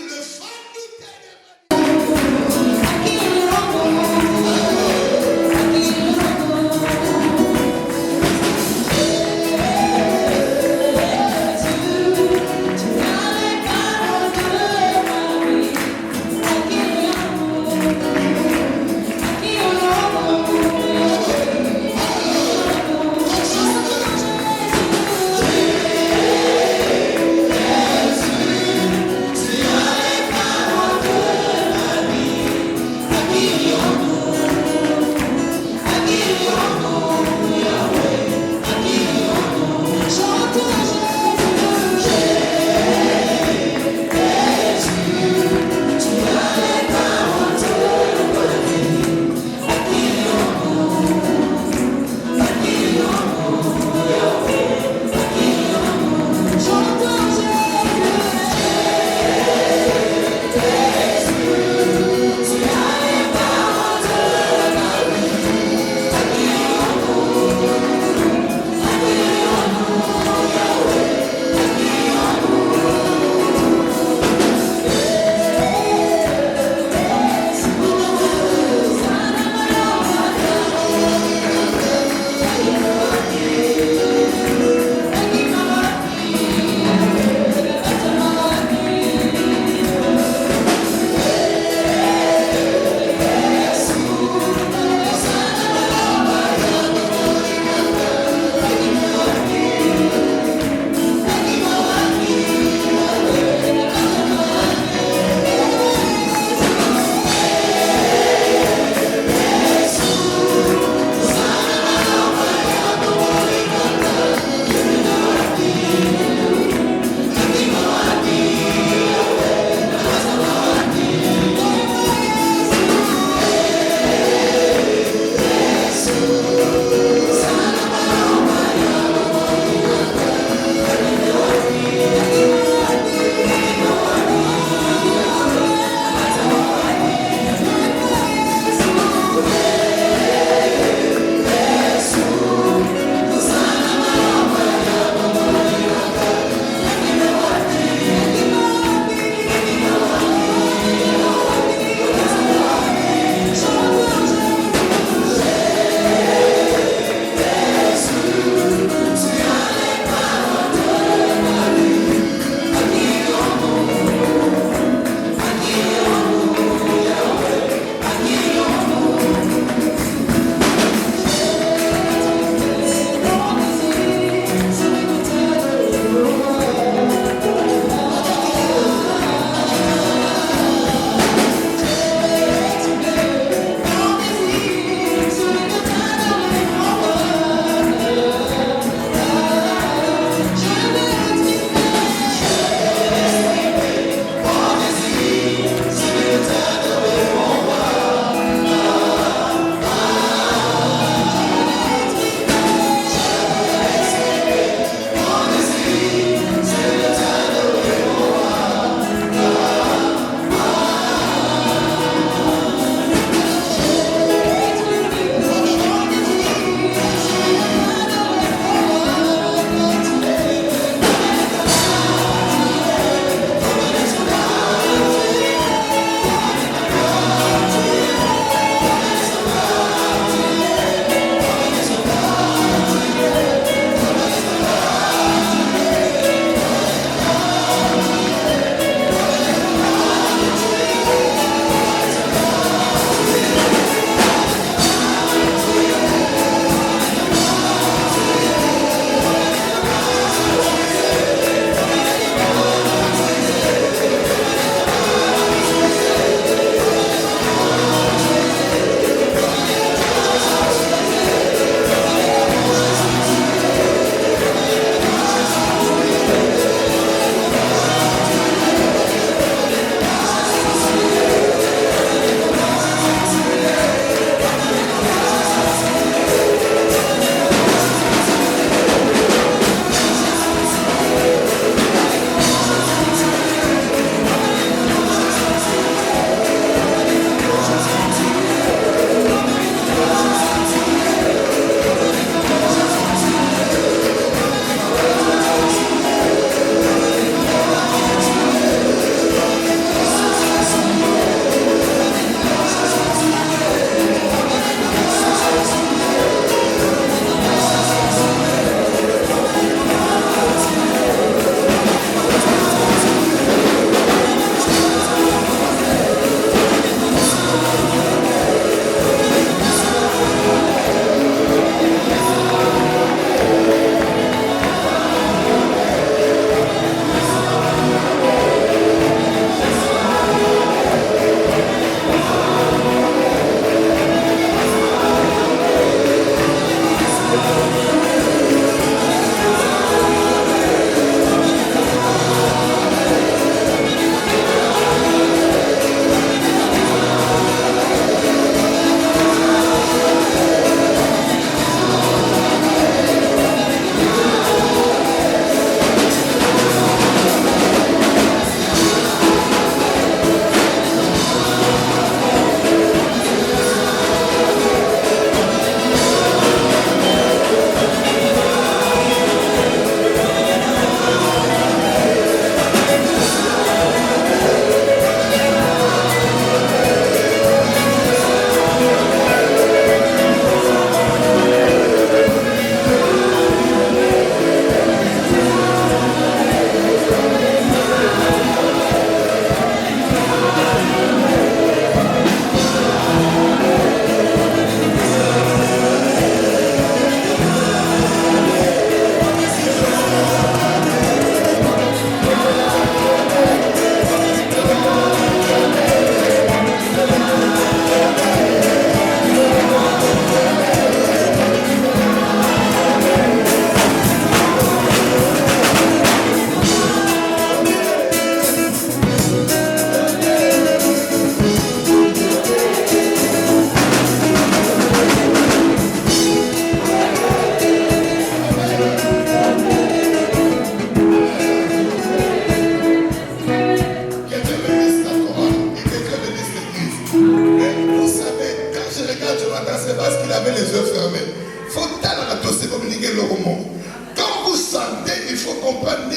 faut comprendre.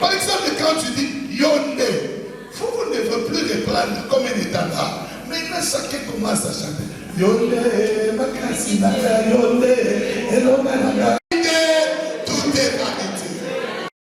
Par exemple, quand tu dis Yonde, vous ne devez plus reprendre comme un étendard. Maintenant, chacun commence à chanter. Yonde, Makasina, Yonde, Elonga.